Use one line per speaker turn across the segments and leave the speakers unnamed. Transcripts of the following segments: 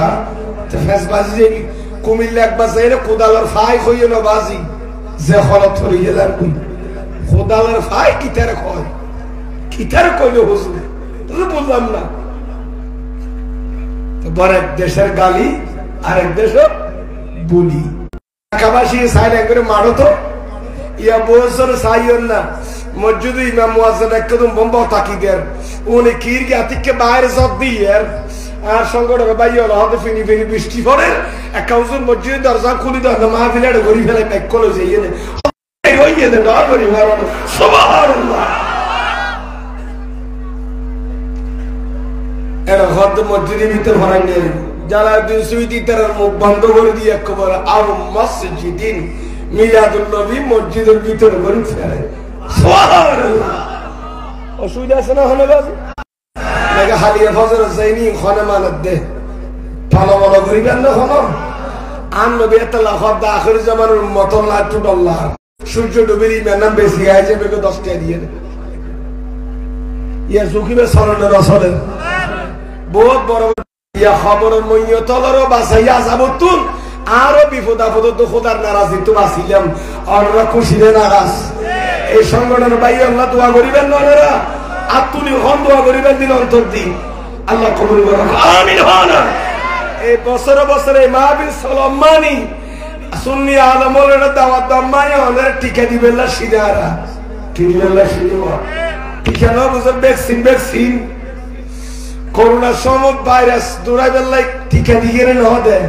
কথা ফেসবাজি যে কুমিল্লা একবার চাইলে কোদালের ফাই হইও না বাজি যে হলত ধরে গেলাম কোদালের ফাই কিতারে কয় কিতারে কইল হুজুর বুঝলাম না বড় এক দেশের গালি আরেক দেশ বলি ঢাকাবাসী সাইড একবারে মারো তো ইয়া বছর সাইয়ন না মসজিদে ইমাম মুয়াজ্জিন একদম বম্বা তাকি দেন উনি কির কে আতিকে বাইরে সব দিয়ার আর সংগঠন ভাই হলো হাতে ফিনি ফিনি বৃষ্টি পড়ে একটা হুজুর মসজিদের দরজা খুলে দেন মাহফিলের গরি ফেলে প্যাক করে যাইয়ে না এই হইয়ে দেন আর গরি মারো সুবহানাল্লাহ এরা হদ মসজিদের ভিতর ভরাই নেই যারা দুসুইতি তার মুখ বন্ধ করে দিয়ে একবার আর মসজিদিন মিলাদুন নবী মসজিদের ভিতর গরি ফেলে সুবহানাল্লাহ অসুবিধা আছে না হলো বাজে লাগা হালিয়া ফজর যাইনি খানে মানত দে ভালো ভালো করিবেন না হলো আন নবী তাআলা হদ আখির জামানের মতন লা টুটাল্লাহ সূর্য ডুবেরি নাম বেশি আয় যাবে 10 টাকা দিয়ে ইয়া সুকিবে সরনের আসলে বহুত বড় ইয়া খবরের মইয়তলর বাসাইয়া যাবতুন আরো বিপদ আপদ তো খোদার নারাজি তো বাসিলাম আর খুশিরে নারাজ এই সংগঠনের ভাই আল্লাহ দোয়া করিবেন না ওনারা আতুনি হন দোয়া করিবেন দিন অন্তর দিন আল্লাহ কবুল করুন আমিন হানা এই বছরে বছরে মাহফিল সালামানি সুন্নি আলমের দাওয়াত দামায় ওনার টিকা দিবেন না সিদারা টিকা সিদা টিকা না বুঝে ভ্যাকসিন করোনা সমক ভাইরাস দৌড়াই বেলাই টিকা দিয়ে না দেয়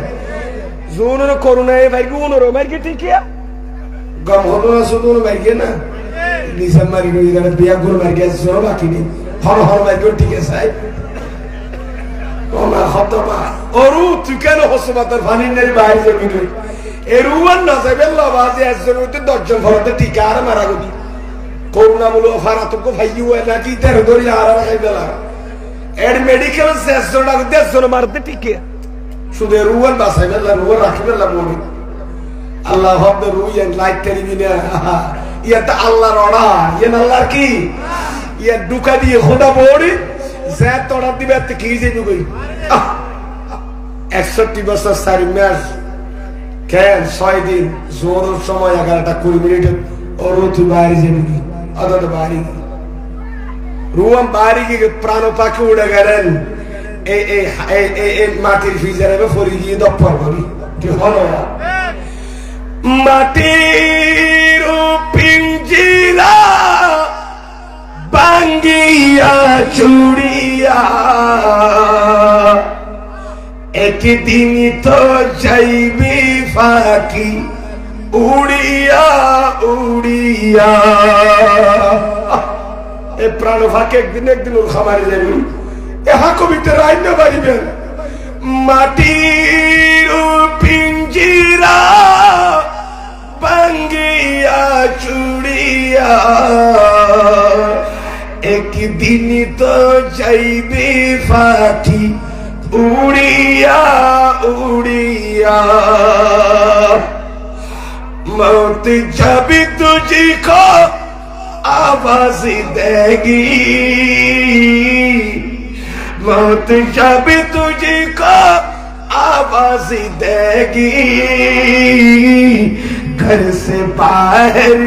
জোনের করোনা ভাই গুণর মার্কে টিকা গম হলো না শুধু মার্কে না নিজাম মারি গই গেল বিয়া গুলো মার্কে সব বাকি নেই হর হর মার্কে টিকা চাই ওমা খতমা ওরু তুই কেন হসমাতার ফানিনের বাইরে যাবি এরুয়ান না যাবে বাজে একজন হইতে 10 জন ভরতে টিকা আর মারা গবি করোনা বলো ফারাতক ভাইও নাকি তের ধরি আর খাই বেলা এড মেডিকেল শেষ জোড়া দেশ জন মারতে টিকে শুধু রুয়ান বাসাইবে আল্লাহ রুয়ান রাখবে আল্লাহ বলি আল্লাহ হবে রুয়ান লাইট টেলিবি না ইয়া তা আল্লাহর অর্ডার ইয়া আল্লাহর কি ইয়া দুকা দিয়ে খোদা বড়ি যে তোড়া দিবে তে কি যাইবে কই 61 বছর 4 মাস কেন 6 দিন জোরের সময় 11টা 20 মিনিট ওর তুই বাইরে যাবি আদাত বাইরে রুয়ান বাইরে গিয়ে প্রাণ পাখি উড়ে গেলেন এই মাটির ফিজারে ফরি গিয়ে দপ্পর করি কি হলো মাটির পিঞ্জিরা বাঙ্গিয়া চুড়িয়া একদিন তো যাইবি ফাঁকি উড়িয়া উড়িয়া এ প্রাণ ফাঁকে একদিন ওর খামারে যাবি এহা কবিতে রাইন্য পারিবেন মাটির পিঞ্জিরা বাঙ্গিয়া চুড়িয়া একদিন তো যাইবে ফাঁকি উড়িয়া উড়িয়া मौत जब तुझको आवाज देगी मौत जब तुझको आवाज देगी घर से बाहर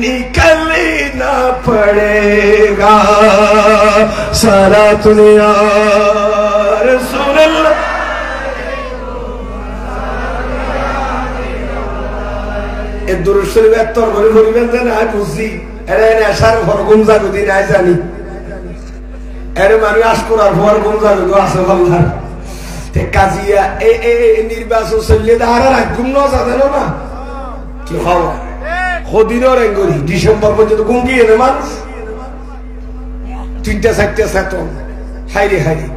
निकलना पड़ेगा सारा दुनिया रसूल अल्लाह এই দুরুশরীফ এতর করে বলবেন যে না বুঝি এরে নেশার ভর গুমজা গদি নাই জানি এরে মানুষ আশকুরার ভর গুমজা গদি আছে আল্লাহ তে কাজিয়া এই নির্বাচন চললে আর রাখুম না জানেন না কি হওয়া হদিনর এঙ্গরি ডিসেম্বর পর্যন্ত গুঙ্গিয়ে নে মানুষ 3টা 4টা সেতন হাইরে হাইরে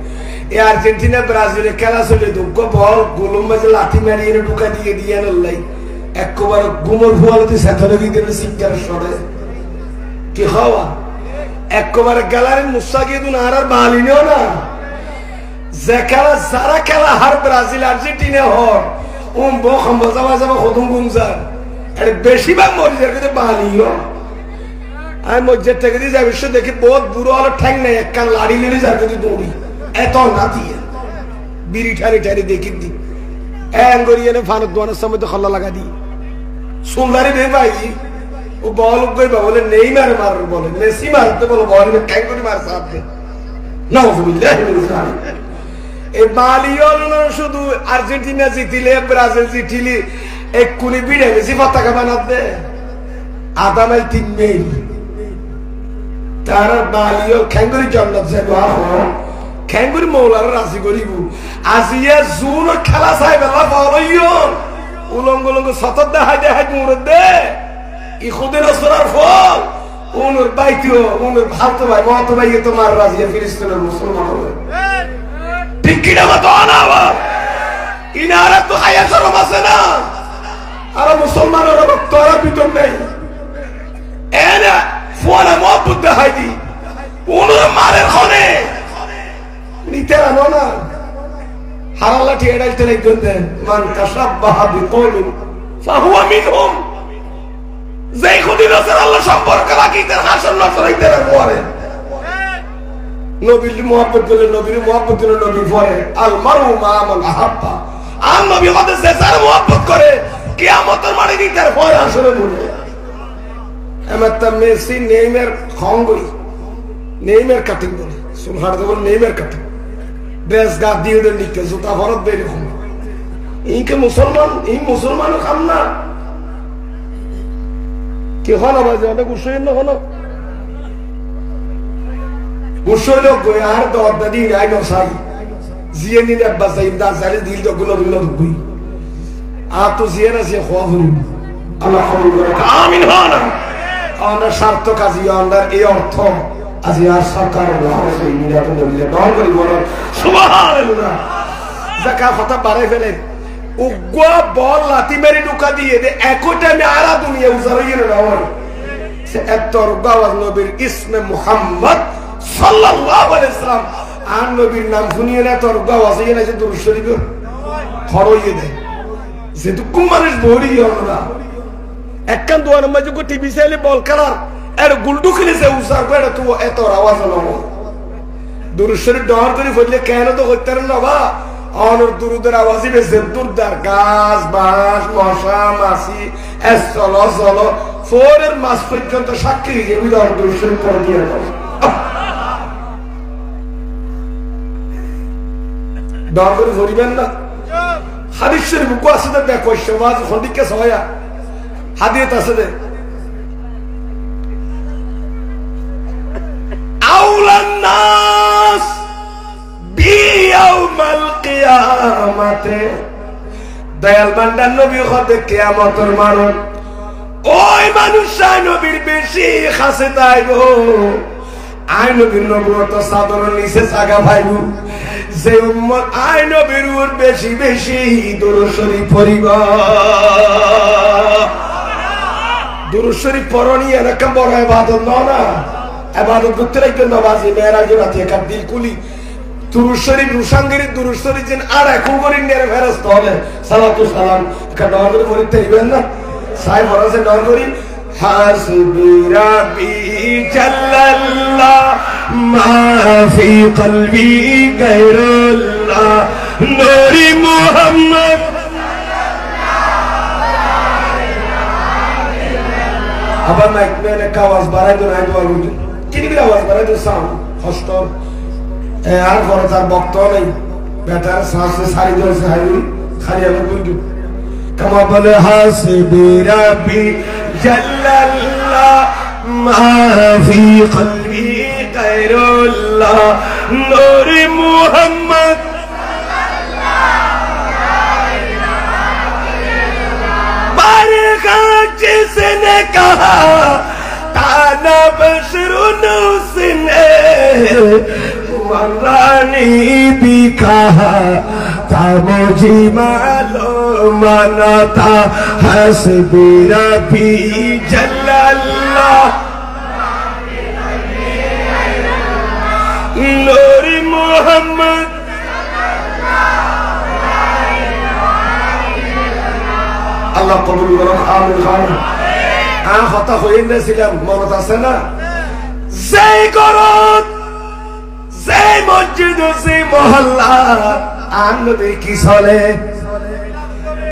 এই আর্জেন্টিনা ব্রাজিলের খেলা চলে দুঃখ বল গোলম বাজে লাঠি মারিয়ে ঢুকা দিয়ে দিয়ে আল্লাহ একবার গুমর ফুয়ালতে সেতনে ভিতরে সিঙ্গার সরে কি হওয়া একবার গেলারে মুসাগিয়ে দুন আর বালিনেও না যে খেলা যারা খেলা হার ব্রাজিল আর্জেন্টিনা হর বখম বাজাবা যাবা খতম গুমজার এটা বেশিরভাগ মরিজের কাছে বালিও আমি মসজিদ থেকে দিয়ে যাবি দেখি বহুত বুড়ো হলো ঠ্যাং নেই এক কান লাড়ি লেড়ে যাবে দৌড়ি এত না দিয়ে বিড়ি ঠারি ঠারি দেখি দি এঙ্গরিয়ে ফানত দোয়ানোর সময় তো খল্লা লাগা দি সুন্দরী রে ভাই ও বল গই বলে নেই মার মার বলে মেসি মারতে বলে বল ক্যাং করে মার সাথে নাউজুবিল্লাহ এই বালিয়ল শুধু আর্জেন্টিনা জিতিলে ব্রাজিল জিতিলে এক্ষুনি বিড়ে বেশি পতাকা বানাতে আধা মাইল 3 মাইল তারা বালিয়ল খ্যাঙ্গুরি জন্নত যাবো খ্যাঙ্গুরি মৌলার রাজি করিব আজিয়া জুন খেলা চাই বেলা পাওয়াইও উলঙ্গ উলঙ্গ সতত দেখাই দেখাই মুরত দে ইহুদের আসরার ফল উনুর বাইতিও উনুর ভাবতো ভাই মতো ভাই তোমার রাজিয়া ফিলিস্তিনের মুসলমান হবে ঠিক কিনা মতো আনাবা ইনারা তো হায়া শরম আছে না আর মুসলমানের তোরা ভিতর নেই এনা ফোনে মহব্বত দেখাই দি উনুর মারের খনে নিতে আনো না হারালা টিয়াইতে নাই গন্তে মান তাসাব্বাহা বিকওমিন ফাহুয়া মিনহুম যেই খুদি রাসূল আল্লাহ সম্পর্ক রাখিতেন হাসন নসরাইতে পরে নবীর মুহাব্বত করলে নবীর মুহাব্বত করলে নবী পরে আল মারু মা মান আহাব্বা আর নবী হতে যে যার মুহাব্বত করে কিয়ামতের মাঠে তার পরে আসলে বলবে এমতা মেসি নেইমার খঙ্গই নেইমার কাটিং বলে সুলহার দেবল নেইমার কাটিং ড্রেস গা দিয়ে দেন লিখতে জুতা ভরত বের হন ইনকে মুসলমান এই মুসলমান কাম না কি হন আবাজ অনেক গুছই না হলো গুছই লোক গয় আর দরদা দি নাই নসাই জিয়ে নি আব্বা সাইদ দা জালে দিল তো গুলো গুলো গুই আ তো জিয়ে না জিয়ে খোয়া হল আল্লাহ কবুল করে আমিন হন আমরা স্বার্থ কাজী আমরা এই অর্থ আজি আর সরকার রাসূল মিলাদুন নবীকে দল করি বলো সুবহানাল্লাহ যাকা কথা বাড়াই ফেলেন উগ্গা বল লাতি মেরে ঢুকা দিয়ে দে একই টাইমে আরা দুনিয়া উজাড়িয়ে না হয় সে এতর গাওয়াজ নবীর ইসমে মুহাম্মদ সাল্লাল্লাহু আলাইহি সাল্লাম আর নবীর নাম শুনিয়ে না তোর গাওয়াজ ইয়ে না যে দুরূদ শরীফ খরইয়ে দেয় যেটু কুমারের বড়ি আমরা একখান দোয়ার মাঝে গো টিভি চাইলে বল খেলার এর গুলটু খেলেছে উসার করে তো এত আওয়াজ হলো দুরূদ শরীফ দহর করে ফেললে কেন তো করতে না বা অনর দুরুদের আওয়াজই বেশি দুরদার গাছ বাঁশ মশা মাছি চলো চলো ফোরের মাস পর্যন্ত সাক্ষী দিয়ে দুরূদ শরীফ পড়ে দিয়ে দহর করে ধরিবেন না হাদিস শরীফ কো আছে না দেখো সমাজ হন্ডিকে সয়া হাদিয়ত আছে দে আউলান নাস বিয়াউমাল কিয়ামাতে দয়াল বান্দার নবী হতে কিয়ামতের মারণ ওই মানুষ নবীর বেশি কাছে তাইবো আই নবীর নবুয়ত সাদরের নিচে জায়গা পাইবো যে উম্মত আই নবীর উপর বেশি বেশি দুরূদ শরীফ পড়িব দুরূদ শরীফ পড়নি এরকম বড় ইবাদত না ইবাদত করতে রাখবেন নামাজি মেরাজে রাতে এক দিল কুলি দুরূদ শরীফ রুশাঙ্গিরি দুরূদ শরীফ যেন আর এখন করিন নে ফেরেশতা হলে সালাতু সালাম কা দরুদ পড়তে দিবেন না সাই বড়ছে দরুদ করি হাসবি রাব্বি জাল্লাল্লাহ মা ফি কলবি গায়রুল্লাহ নূরি মুহাম্মদ আবার মাইক মেনে আওয়াজ বাড়াই দেন আই দোয়া করি কিনি আওয়াজ বাড়াই দেন সাউন্ড কষ্ট আর বড় তার বক্ত নেই বেটার শ্বাসে সারি ধরেছে হাইরি খালি আমি বুঝু কামা বলে হাসবি রাব্বি জাল্লাল্লাহ মা ফি কলবি গায়রুল্লাহ নূরি মুহাম্মদ जिसने कहा ताना बशरुन उसने मरानी भी कहा था मुझे मालूम न था हस्बी रब्बी जल्लल्लाह नूरी मुहम्मद আল্লাহ কবুল করুন আমিন খান আ কথা হইছিলাম মনত আছে না যেই ঘরত যেই মসজিদ যেই মহল্লা আর নবী কি চলে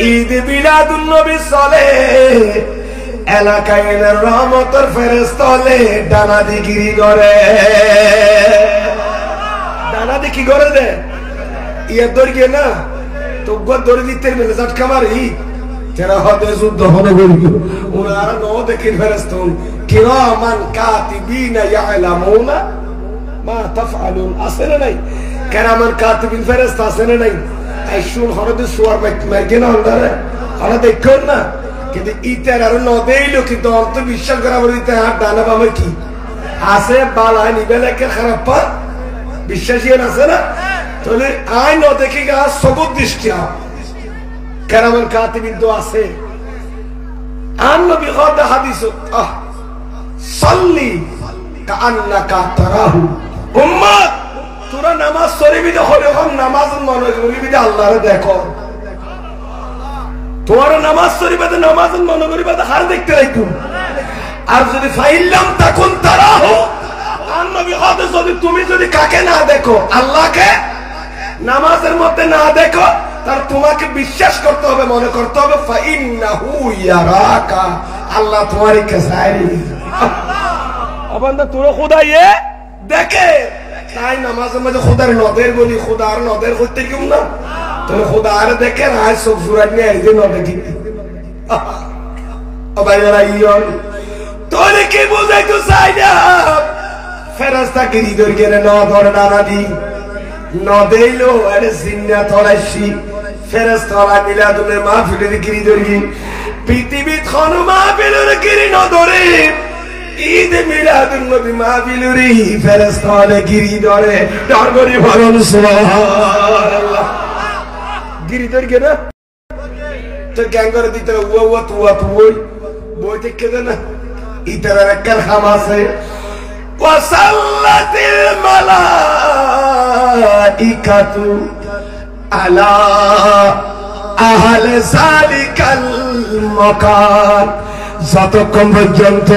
ঈদ মিলাদুন নবী চলে এলাকায় রহমতের ফেরেশতা ডানা দিগিরি করে ডানা দি কি করে দে ইয়ার দরগে না তো গদ দরে দিতে মেলে ঝটকা মারি তেরা হদে যুদ্ধ হনে গরিব ওনারা নো দেখি ফেরেশতা কিরামান কাতিবিনা ইয়ালামুনা মা তাফআলুন আসলে নাই কিরামান কাতিবিন ফেরেশতা আসলে নাই আই শুন হরদে সুয়ার মাইকে না হন্দারে হরা দেখুন না কিন্তু ইতার আর ন দেইলো কিন্তু অন্ত বিশ্বাস করা বলিতে হাত ডানা বামে কি আছে বালা নিবেলে কে খারাপ পা বিশ্বাসী আছে না তাহলে আই ন দেখি গা সবুত দৃষ্টি কেরামান কাতিবিন তো আছে আর নবী কথা হাদিস সাল্লি কাআন্নাকা তারাহু উম্মত তোরা নামাজ শরীফে হলে হন নামাজ মনে করিবি আল্লাহরে দেখো তোমার নামাজ শরীফে নামাজ মনে করিবা হার দেখতে রাখো আর যদি ফাইল্লাম তখন তারাহু আর নবী কথা যদি তুমি যদি কাকে না দেখো আল্লাহকে নামাজের মধ্যে না দেখো তার তোমাকে বিশ্বাস করতে হবে মনে করতে হবে ফাইন্নাহু ইয়ারাকা আল্লাহ তোমারই কাছারি আবান্দা তোরা খোদাইয়ে দেখে তাই নামাজের মধ্যে খোদার নদের বলি খোদার নদের করতে কেউ না তুমি খোদার দেখে রায় সব ফুরাই নিয়ে এই যে নদে কি ভাইরা ইয়ন তোরে কি বুঝাইতো চাই না ফেরেশতা গিরি দরগেরে ন ধরে ডানা দি ন দেইলো আরে জিন্না তলাশি ফেরেশতারা মিলাদুলের মাহফিলের গিরি দরগি পৃথিবীত কোনো মাহফিলের গিরি ন ধরে ঈদ মিলাদুন নবী মাহফিলুরি ফেরেশতারা গিরি ধরে ডরগরি ভরন সুবহানাল্লাহ গিরি দরগে না তো গ্যাঙ্গরে দিতে ওয়া তুয়া তুই বইতে কেদে না ইতার একখান খাম আছে ওয়াসাল্লাতিল মালাইকাতু আলা আহলে যালিকাল মাকান যতক্ষণ পর্যন্ত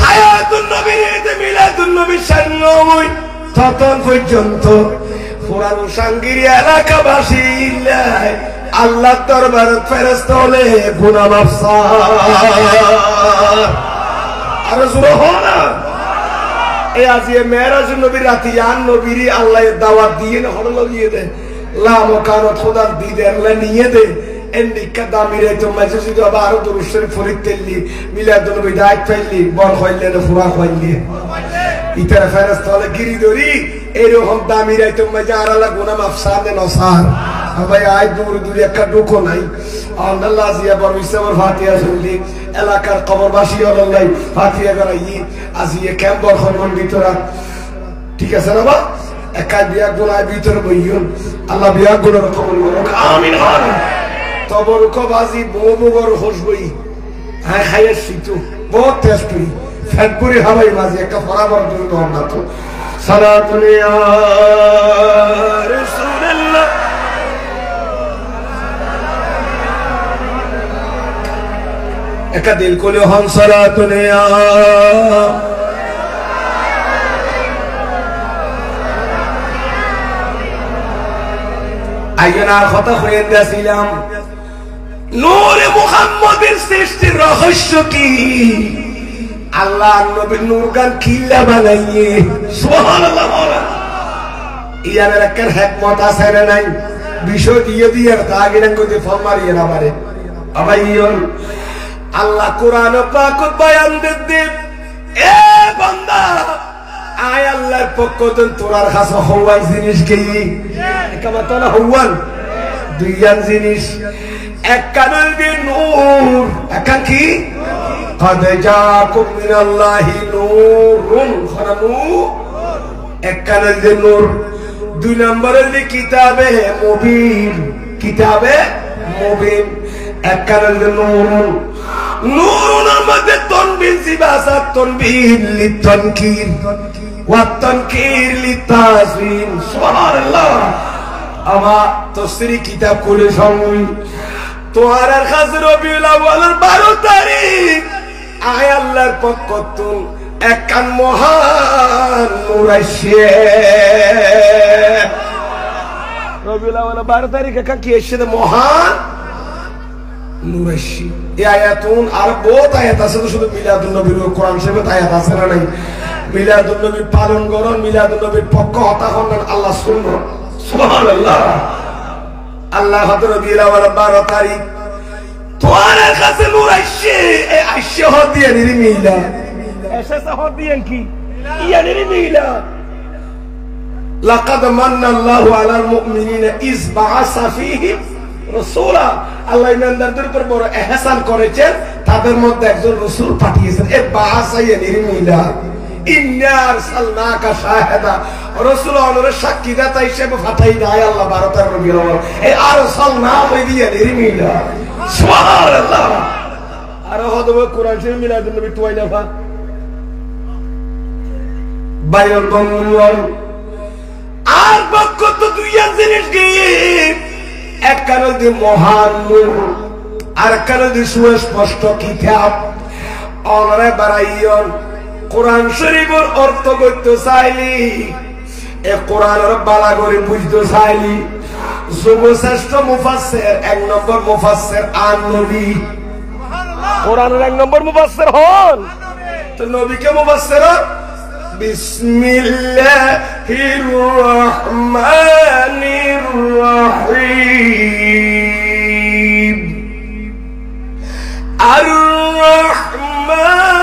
হায়াতুন নবীর ঈদ মিলাদুন নবী সান্নময় ততক্ষণ পর্যন্ত পুরানো সাঙ্গিরি এলাকাবাসী আল্লাহর দরবারে ফেরেশতা হলে গুনাহ মাফ আর সুবহানা এই আজিয়ে মেরাজ নবীর রাতে আর নবীর আল্লাহ দাওয়াত দিয়ে না হলো দিয়ে দে লা মকানত খোদা দিদে আল্লাহ নিয়ে দে এন্ডিকা দামিরে তো মাঝে তো আবার দরুদ শরীফ ফরিদ তেলি মিলাদুন নবী দায়িত্ব ফেললি বল হইলে না ফুরা হইলে ইতার ফেরেশতা হলে গিরি দরি এরকম দামিরে তো মাঝে আর আল্লাহ গুনাহ মাফ সাদে নসার ভাই আই দূর দূর একটা দুঃখ নাই আল্লাহ জিয়া বড় ইসলামের ফাতিহা শুনলি এলাকার কবরবাসী হল নাই ফাতিহা করাই আজিয়ে ক্যাম্প বরখন ভিতরা ঠিক আছে না বা একা বিয়া গোলায় ভিতরে বইয়ন আল্লাহ বিয়া গোলার কবুল করুক আমিন আমিন তবরক বাজি বউবগর খুশবই হ্যাঁ খাইয়ে শীত বহুত টেস্টি ফ্যাটপুরি হাওয়াই বাজি একটা বরাবর জন্য আমরা তো সালাতুল ইয়া রাসূলুল্লাহ একা দিল কোলে হম সালাতুল ইয়া আইনার কথা হয়ে দিয়েছিলাম নূরে মুহাম্মদের সৃষ্টির রহস্য কি আল্লাহ নবীর নূরগান কিল্লা বানাইয়ে সুবহানাল্লাহ ইয়ার একটা হিকমত আছে না নাই বিষয় দিয়ে দিয়ে তাগিরান কইতে ফল মারিয়ে না পারে আবাইয়ন আল্লাহ কোরআন পাক বয়ান দিতে এ বান্দা আয় আল্লাহর পক্ষ থেকে তোরার কাছে হওয়ার জিনিস কি একামত না হওয়ার দুইয়ান জিনিস এক কানুল বি নূর একান কি قد جاءكم من الله نور خرمو এক কানুল বি নূর দুই নম্বরের কিতাবে মুবিন কিতাবে মুবিন এক কানুল বি নূর নূরুর মধ্যে তনবিন সিবাসাত তনবিন লিতানকির ওয়া তানকির লিতাসবিন সুবহানাল্লাহ আমা তাফসীরি কিতাব খুলে সময় তোর আর খাস রবিউল আউয়ালের 12 তারিখ আয় আল্লাহর পক্ষ থেকে একখান মহান নূর আসে রবিউল আউয়াল 12 তারিখে কি এসেছে মহান নূর এসেছে। এই আয়াতুন আর বহুত আয়াত আছে, তো শুধু মিলাদুন নবীর কোরআন শরীফে আয়াত আছে না নাই? মিলাদুন নবী পালন করুন, মিলাদুন নবীর পক্ষ হতা হন আল্লাহ শুনুন। সুবহানাল্লাহ। আল্লাহ হযরত রবিউল আউয়াল 12 তারিখ তোমার কাছে নূর এসেছে, এই আইসে হদ দিয়ে নিরি মিলা এসেছে হদ দিয়ে কি ইয়া নিরি মিলা। লাকাদ মান্নাল্লাহু আলাল মুমিনিনা ইজ বাআসা ফীহিম রাসূলা। আল্লাহ ইমানদারদের উপর বড় ইহসান করেছেন, তাদের মধ্যে একজন রাসূল পাঠিয়েছেন। এ বাআসা ইয়া নিরি মিলা ইন্না আরসালনাকা শাহিদা, রাসূল অনুরে সাক্ষী দাতা হিসেবে পাঠাই দেয় আল্লাহ 12 তারিখ রবিউল আউয়াল। এই আরসালনা ইয়া নিরি মিলা। সুবহানাল্লাহ। আর হদব কোরআন শরীফ মিলাদুন নবী তুইলা ফা বাইরল বঙ্গল। আর পক্ষ তো দুইয়া জিনিস গিয়ে এক কারণ দি মহান নূর, আর কারণ দি সুস্পষ্ট কিতাব। অনরে বারাইয়ন কোরআন শরীফের অর্থ করতে চাইলি, এ কোরআনের বালা করে বুঝতে চাইলি, সর্বশ্রেষ্ঠ মুফাসসির 1 নম্বর মুফাসসির আন-নবী। কোরআনের 1 নম্বর মুফাসসির হন তো নবীকে মুফাসসির। বিসমিল্লাহির রহমানির রহিম। আর রহমান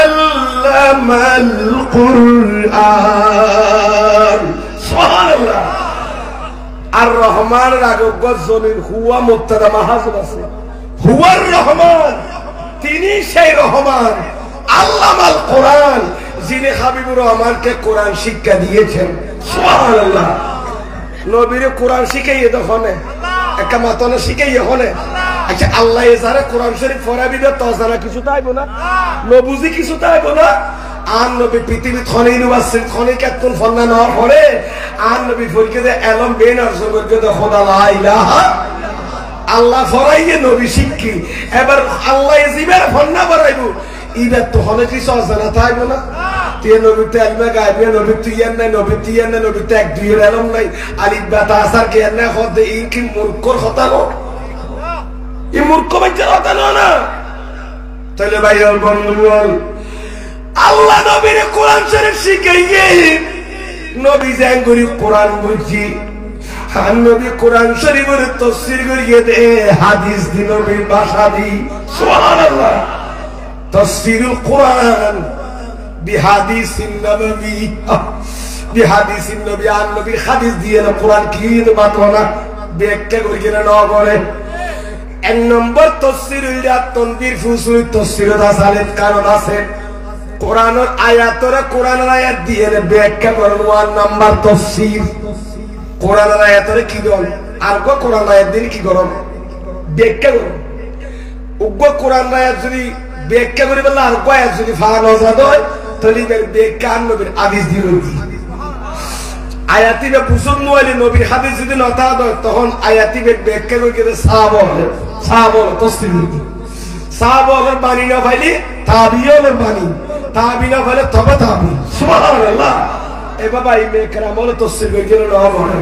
আল্লামাল কুরআন। সুবহানাল্লাহ। আর রহমানের আগে গজনির হুয়া মুবতাদা মাহজুব আছে। হুয়ার রহমান, তিনি সেই রহমান। আল্লামাল কোরআন, যিনি হাবিবুর রহমানকে কোরআন শিক্ষা দিয়েছেন। সুবহানাল্লাহ। নবীর কোরআন শিখাইয়ে দখনে একটা মাতনে শিখাইয়ে হনে। আচ্ছা আল্লাহ যারা কোরআন শরীফ পড়াবি দে তো জানা কিছু তাইব না, নবুজি কিছু তাইব না। আর নবী পৃথিবী খনে ইউনিভার্সিটি খনে কেতন ফন্না না পড়ে, আর নবী ফরকে দে এলম বেন আর জগরকে দে খোদা লা ইলাহা আল্লাহ ফরাইয়ে নবী শিক্ষি। এবার আল্লাহ জিবের ফন্না বাড়াইব, ইবার তো হলে কিছু জানা তাইব না। তে নবীতে আলমা গায়বে, নবী তুইয়ান নাই, নবী তুইয়ান নাই, নবীতে এক দুইয়ের এলম নাই। আলিফ বা তা আসার কে না হদে ই কি মূর্খর কথা না, ই মূর্খ বাচ্চার কথা না। তাহলে ভাই বন্ধুগণ, আল্লাহ নবীর কোরআন শরীফ শিখাইয়ে নবী জাঙ্গুরি কোরআন বুঝি। আর নবী কোরআন শরীফের তাফসীর করিয়ে দে, হাদিস দি নবীর ভাষা দি। সুবহানাল্লাহ। তাফসীরুল কোরআন বিহাদিসিন নবী, বিহাদিসিন নবী। আর নবীর হাদিস দিয়ে না কোরআন কি মাতনা ব্যাখ্যা করিয়ে না করে। 1 নম্বর তাফসীরুল তানবীর ফুসুল তাফসীরুল আসালিত কারণ আছে। কোরআনের আয়াতরা কোরআনের আয়াত দিয়ে ব্যাখ্যা করেন। 1 নম্বর তাফসীর কোরআনের আয়াতরে কি দল আর গো কোরআন আয়াত দিন কি করম ব্যাখ্যা করুন। উগ্র কোরআন আয়াত যদি ব্যাখ্যা করি বললে আর গো আয়াত যদি ফান আজাদ হয় তাহলে ব্যাখ্যা আর নবীর হাদিস দিয়ে রইবি। আয়াতিবে বুঝুন নইলে নবীর হাদিস যদি নতা হয় তখন আয়াতিবে ব্যাখ্যা করে গেলে সাহাবল তাফসীর হইবি। সাহাবলের বাণী না পাইলে তাবিয়লের বাণী, তাবি না পাইলে তবে তাবি। সুবহানাল্লাহ। এ বাবা এই মেকরাম বলে তাফসীর করে গেল না হবে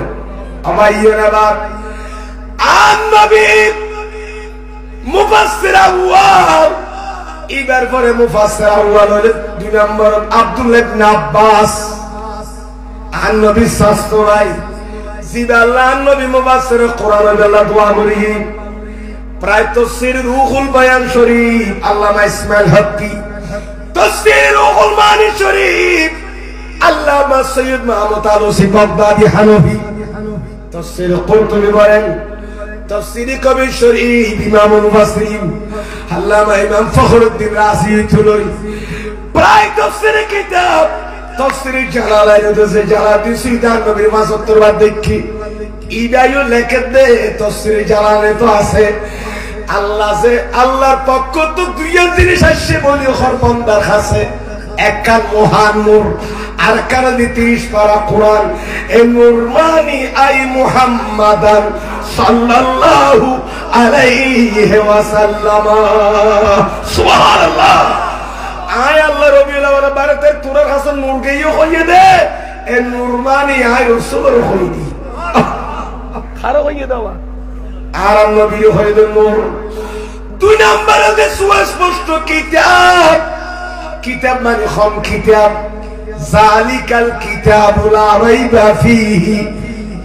আমার ইয়ের বাপ আন নবী মুফাসসির আউয়াল। এবার পরে মুফাসসির আউয়াল হলো 2 নম্বর আব্দুল্লাহ ইবনে আব্বাস। আন নবী শাস্ত্রাই জিদাল্লাহ নবী মুফাসসির কোরআনের আল্লাহ দোয়া করি। প্রায় তাফসীর রুহুল বায়ান শরীফ আল্লামা ইসমাইল হক্কি, তাফসীর রুহুল মানি শরীফ আল্লামা সৈয়দ মাহমুদ আলুসি বাগদাদি হানফি, তাফসীর কুরতুবী বলেন, তাফসীর কবির শরীফ ইমামুল মুফাসসিরিন আল্লামা ইমাম ফখরুদ্দিন রাজি তুলই। প্রায় তাফসীরের কিতাব তাফসীর জালালাইন দেশে জালালাইন সুলতান নবীর ৭৫ বার দেখি ইদায়ু লেখে দে। তাফসীর জালালাইন তো আছে আল্লাহ যে আল্লাহর পক্ষ তো 2 জিনিস আসছে বলি হরবন্দার কাছে। একখান মহান নূর, আর কারণ 30 পারা কোরআন। এই নূর মানি আই মুহাম্মাদান সাল্লাল্লাহু আলাইহি ওয়াসাল্লাম। সুবহানাল্লাহ। আয় আল্লাহ রবিউল আউয়াল বারেতে তোর হাসান নূর গইয়ে হইয়ে দে। এ নুরমানি আয় রসুলের হইনি খারাপ হইয়ে দেওয়া আর নবীর হইল নূর। 2 নম্বরে যে সুস্পষ্ট কিতাব, কিতাব মানে হম কিতাব, জালিকাল কিতাবুল লা রাইবা ফীহি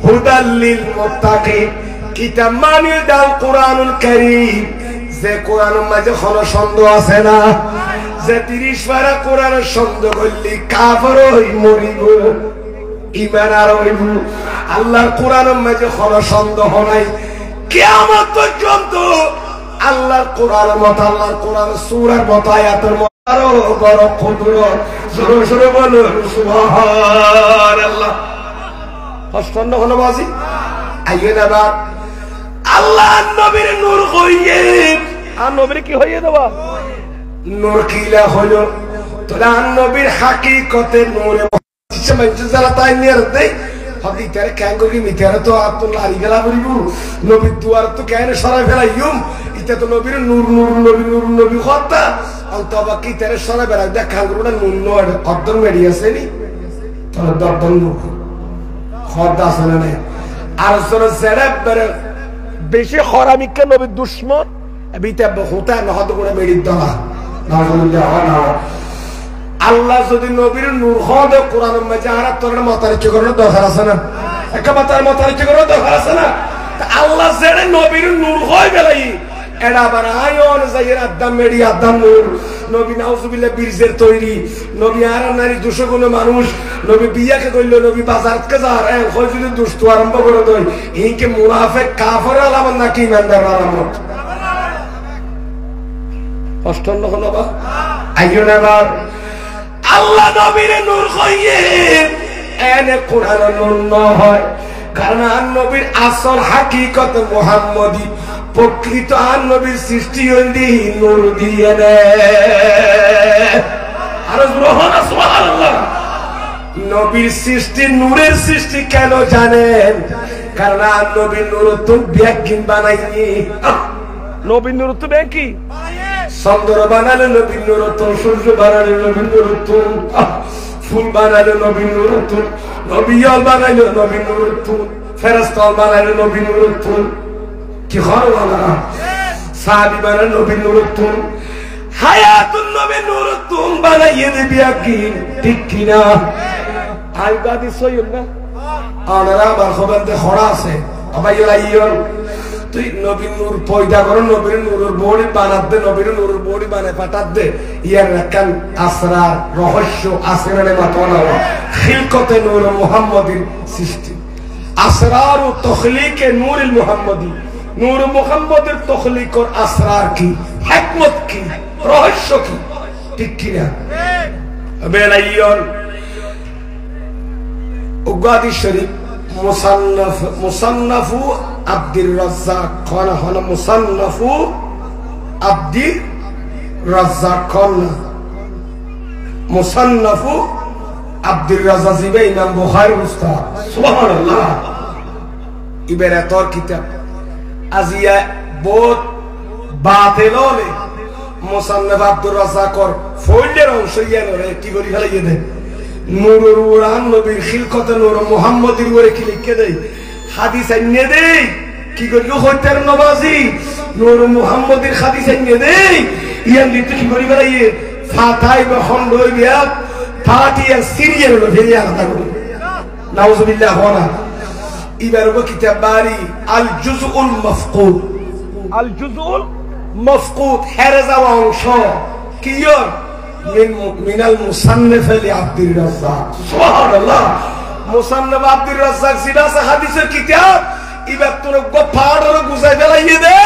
হুদাল লিল মুত্তাকিন। কিতাব মানে দাল কোরআনুল কারীম, যে কোরআনের মাঝে কোনো সন্দেহ আছে না, যে 30 পারা কোরআনের সন্দেহ করলে কাফের হই মরিব, ঈমান আর হইব। আল্লাহর কোরআনের মাঝে কোনো সন্দেহ নাই, কিয়ামত পর্যন্ত আল্লাহর কোরআনের মত, আল্লাহর কোরআনের সূরার মত, আয়াতের মত আরো বড় কুদরত। জোরে জোরে বলুন সুবহানাল্লাহ। হস্তন্ন হলো বাজি আইয়েন আবার আল্লাহ নবীর নূর হইয়ে, আর নবীর কি হইয়ে দেওয়া নূর কিলা হলো তোরা নবীর হাকিকতে নূরে যারা তাই নিয়ে দেয় হদিতারে ক্যাঙ্গো কি মিথারে তো আব্দুল্লাহ আলী গেলা বলিব নবীর দুয়ার তো কেন সরাই ফেলাইম, এটা তো নবীর নূর নূর নবী নূর নবী কথা অন্তবা কি তারে সরাই ফেলাই দেখ খাঙ্গুরটা নূর নয় অর্ধন মেডি আছে নি তোর দর্দন নূর খদ্দা আছে না নাই। আর তোর জেড়ে বেড়ে বেশি হরামিকা নবীর দুশ্মন বিতে হুতা নহত করে মেডির দলা না। আল্লাহ যদি নবীর নূর হদে কোরআনের মাঝে আর তোর মতারিচ করার দরকার আছে না, একটা মাতার মতারিচ করার দরকার আছে না। আল্লাহ জেড়ে নবীর নূর হয় বেলাই এডা আবার আয়ন যাইয়ের আদাম মেডি আদাম নূর। নবী নাউজুবিল্লাহ বীরজের তৈরি, নবী আর নারী 200 গুণ মানুষ, নবী বিয়াকে কইল, নবী বাজারকে যার হয় যদি দুষ্ট আরম্ভ করে দেয় ইনকে মুনাফিক কাফের আলামত নাকি ইমানদার আলামত। অষ্টন্ন হলো বা আইয়ো না বা আল্লাহ নবীর নূর হইয়ে এনে কোরআনের নূর ন হয়, কারণ আর নবীর আসল হাকিকত মুহাম্মদী, প্রকৃত আর নবীর সৃষ্টি হইলি নূর দিয়ে আর সুবহানাল্লাহ। নবীর সৃষ্টি নূরের সৃষ্টি কেন জানেন? কারণ আর নবীর নূরত্ব ব্যাগিন বানাইনি, নবীর নূরত্ব ব্যাগ কি চন্দ্র বানালে নবীর নূরত্ব, সূর্য বানালে নবীর নূরত্ব, ফুল বানালে নবীর নূরত্ব, নবীল বানাইলে নবীর নূরত্ব, ফেরেশতা বানাইলে নবীর নূরত্ব, কি হয় বাবা সাহাবী বানালে নবীর নূরত্ব, হায়াতুন নবীর নূরত্ব বানাইয়ে দিবি একদিন, ঠিক কিনা? আইবাদি সইল না আনারা আমার খবরতে খড়া আছে আবাইলা ইয়ন তুই নবীর নূর পয়দা করো, নবীর নূরের বড়ি বানাত দে, নবীর নূরের বড়ি বানায় পাঠাত দে। ইয়ার রাকান আসরার রহস্য আসরারে মাতনা খিলকতে নূর মুহাম্মদীর সৃষ্টি, আসরার ও তখলিকে নূরুল মুহাম্মদী, নূর মুহাম্মদের তখলিক ও আসরার কি, হিকমত কি, রহস্য কি, ঠিক কি না? বেলাইয়ন উগাদি শরীফ মুসান্নাফু আব্দুর রাজ্জাক খান হন, মুসান্নাফু আব্দুর রাজ্জাক খান, মুসান্নাফু আব্দুর রাজ্জাক জিবে ইমাম বুখারী উস্তাদ সুবহানাল্লাহ। ইবেরে তোর কিতাব আজিয়া বহুত বাতিল হলে মুসান্নাফ আব্দুর রাজ্জাকর ফৌজের অংশ ইয়ানরে কি করি ফেলাইয়ে দেয় নূরুল উরান নবীর খিলকতে নূর মুহাম্মদীর উপরে কি লিখে দেয়, হাদিস আইনে দেই কি করি হইতার নবাজি নূর মুহাম্মদীর হাদিস আইনে দেই ইয়ান দিতে কি করি বেলাইয়ে ফাতাই বা খন্ডই বিয়া ফাটিয়া সিরিয়াল হলো ফেরিয়া কথা করি নাউজুবিল্লাহ ওয়া ইবার ওয়া কিতাব বারি আল জুজউল মাফকুদ, আল জুজউল মাফকুদ হেরে যাওয়া অংশ কিয়র মিনাল মুসান্নিফ আলী আব্দুর রাজ্জাক সুবহানাল্লাহ। মুসান্নিফ আব্দুর রাজ্জাক সিরাসে হাদিসের কিতাব ইবাত তোর গফারর গুজাই ফেলাইয়ে দে,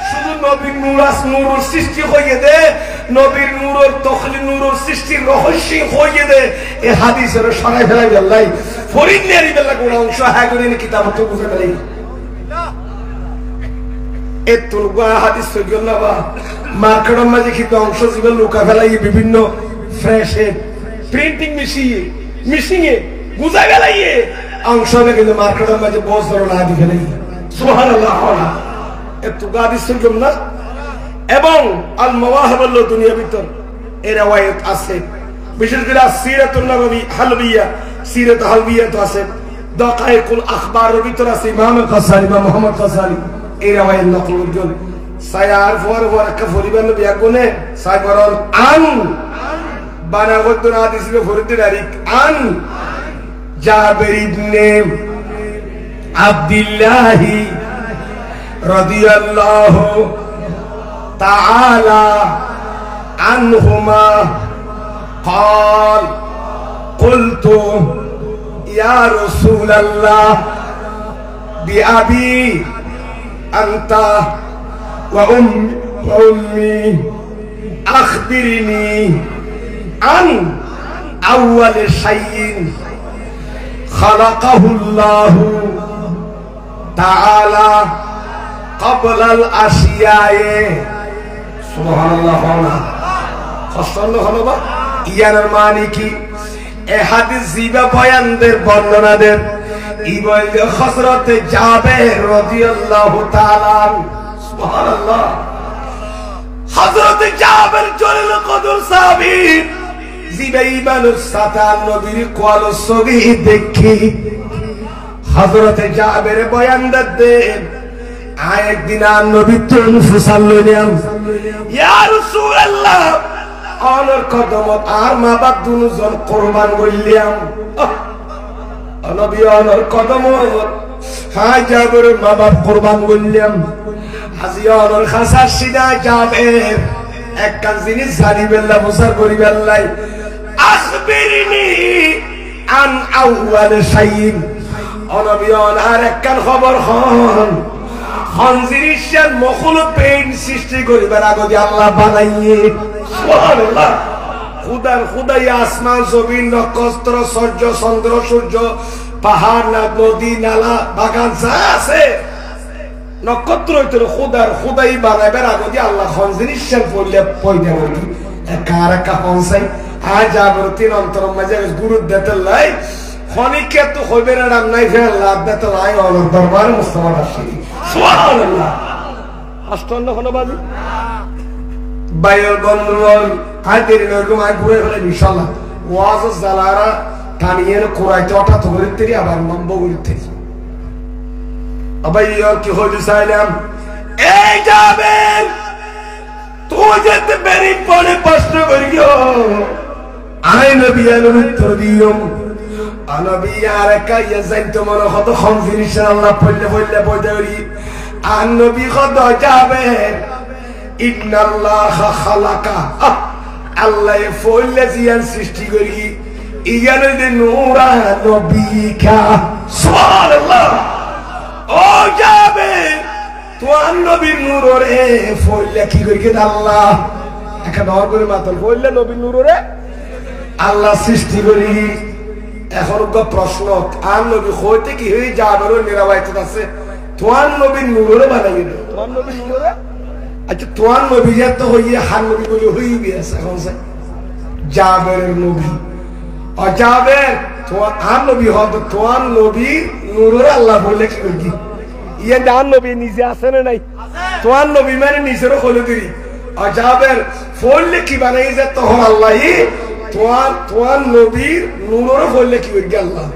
শুধু নবীর নূরাস নূরের সৃষ্টি হইয়ে দে, নবীর নূরের তখলি নূরের সৃষ্টির রহস্য হইয়ে দে, এই হাদিসের সরাই ফেলাই আল্লাহ ফরিদনেরি বেলা কোন অংশ হ্যাঁ করে নি কিতাব তো বুঝে ফেলাই এতুল গা হাদিস সইল না বা মার্কেটের মাঝে কিন্তু অংশ জীবন লুকা ফেলাই বিভিন্ন ফ্রেশে প্রিন্টিং মেশিনে গুজাই ফেলাইয়ে অংশ কিন্তু মার্কেটের মাঝে বস ধরো না দি ফেলাই সুবহানাল্লাহ। এতু গা হাদিস সইল না এবং আল মাওয়াহিবুল দুনিয়া ভিতর এর রওয়ায়াত আছে, বিশেষ করে সিরাতুন নববী হালবিয়া সিরাত হালবিয়া তো আছে দাকায়েকুল আখবারের ভিতর আছে ইমাম গাসালি বা মুহাম্মদ গাসালি এই রাওয়ায়ের নকল করছেন সায়ার ফর কফরিবান বিয়াগুনে সাইবরন আন বানা ওয়াদুন হাদিসে ফরিদ দারিক আন জাবির ইবনে আব্দুল্লাহ রাদিয়াল্লাহু তাআলা আনহুমা قال قلت يا رسول الله بأبي أنت وأمي أخبرني عن أول شيء خلقه الله تعالى قبل الأشياء سبحان الله خصنا خلبا ইয়ার মানে কি এই হাদিস জিবা বয়ানদের বর্ণনাদের ইবনে হযরত জাবের রাদিয়াল্লাহু তাআলা সুবহানাল্লাহ হযরত জাবের জলিল কদর সাহাবী জিবা ইমানুস সাতান নবীর কোয়াল সগী দেখি হযরত জাবের বয়ানদের দেন একদিন নবী তুন ফুসাল্লাম ইয়া রাসূলুল্লাহ আনার কদমত আর মা বাপ দুজন কুরবান কইলাম নবী আনার কদমত হাই জাবের মা বাপ কুরবান কইলাম হাজিয়ার খাসা সিদা যাবে এক কান জিনিস জানি বেল্লা মুসার করি বেল্লাই আখবিরনি আন আউয়াল শাইইন নবী আনার এক কান খবর হন খনজিরিশার মখলুক পেইন সৃষ্টি করিবার আগে আল্লাহ বানাইয়ে সুবহানাল্লাহ খুদাই আসমান জমিন নক্ষত্র সূর্য চন্দ্র সূর্য পাহাড় নদী নালা বাগান যা আছে নক্ষত্র হইতো খুদাই বানাইবার আগে আল্লাহ খনজিরিশার পড়লে পয়দা হইল কার কা পৌঁছাই আজ জাগরতির অন্তর মাঝে গুরু দেতে লাই খনিকে তো হইবে না নাম নাই ফের লাভ দেতে লাই আল্লাহর দরবারে মুস্তাফা রাশিদি সুবহানাল্লাহ আষ্টন্ন খনবাজি বাইল বন্ধুগণ হাতের এরকম আয় ঘুরে ফেলে ইনশাআল্লাহ ওয়াজ জালারা কানিয়ের কোরাইতে ওটা তো হইতে আবার নম্ব হইতে আবাই কি হইতে চাইলাম এই যাবেন তুই যেতে বেরি পড়ে প্রশ্ন করিও আই নবী আলোর উত্তর দিও নবী আর কাইয়া যাইতো মনে কত খনজিরিশ আল্লাহ পড়লে বইদারি আর নবী কত যাবেন ইন্নাল্লাহা খালাকা আল্লাহ ফলে জিয়ান সৃষ্টি করি ইয়ানে নূরা নবিকা সুবহানাল্লাহ ও যাবে তোমার নবীর নূরে ফলে কি করি আল্লাহ একটা দর করে মাতল ফলে নবীর নূরে আল্লাহ সৃষ্টি করি এখন প্রশ্ন আর নবী হইতে কি হয়ে যাবে নিরাবাইত আছে তোমার নবীর নূরে বানাই দিল তোমার নবীর নূরে আচ্ছা তোমার নবী যত হইয়ে হার নবী বলে হইবি আছে এখন জাবের নবী অজাবের তোমার আর নবী হতো তোমার নবী নূরের আল্লাহ বলে কি করবি ইয়ে জান নবী নিজে আছে না নাই তোমার নবী মানে নিজেরও হলো দিরি অজাবের ফললে কি বানাই যে তখন আল্লাহ তোমার নবীর নূরেরও ফললে কি করবি আল্লাহ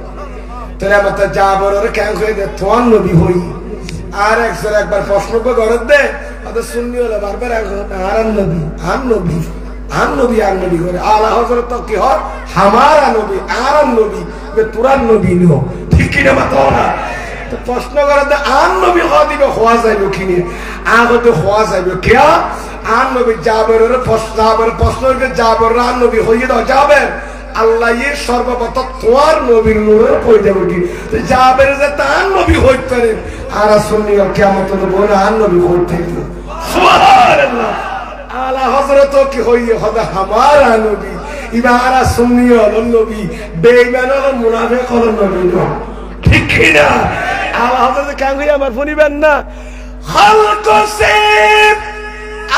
তাহলে আমার জাবের কেন হয়ে দে তোমার নবী হই আর একবার প্রশ্ন করে দে শুননি হলে বারবার আর নবী করে আলা হযরত কি হয় হামারা নবী আর নবী তোরার নবী নিও ঠিক কিনা মাতো না তো প্রশ্ন করে দে আর নবী হওয়া দিবে হওয়া যাইব কিনে আগতে হওয়া যাইব কেয়া আর নবী জাবের প্রশ্ন জাবের আর নবী হইয়ে দাও যাবে আল্লাহ সর্বপ্রথম তোমার নবীর নূরের পয়দা উঠি জাবের যে তার নবী হইতে পারে আর শুনি কিয়ামত বলে আর নবী হইতে সুবহানাল্লাহ আলা হযরত কি হইয়ে খোদা হামারা নবী ইবারা সুন্নি হলো নবী বেঈমান হলো মুনাফিক হলো নবী ঠিক কি না আলা হযরত কেন হইয়া আমার শুনিবেন না খালক সে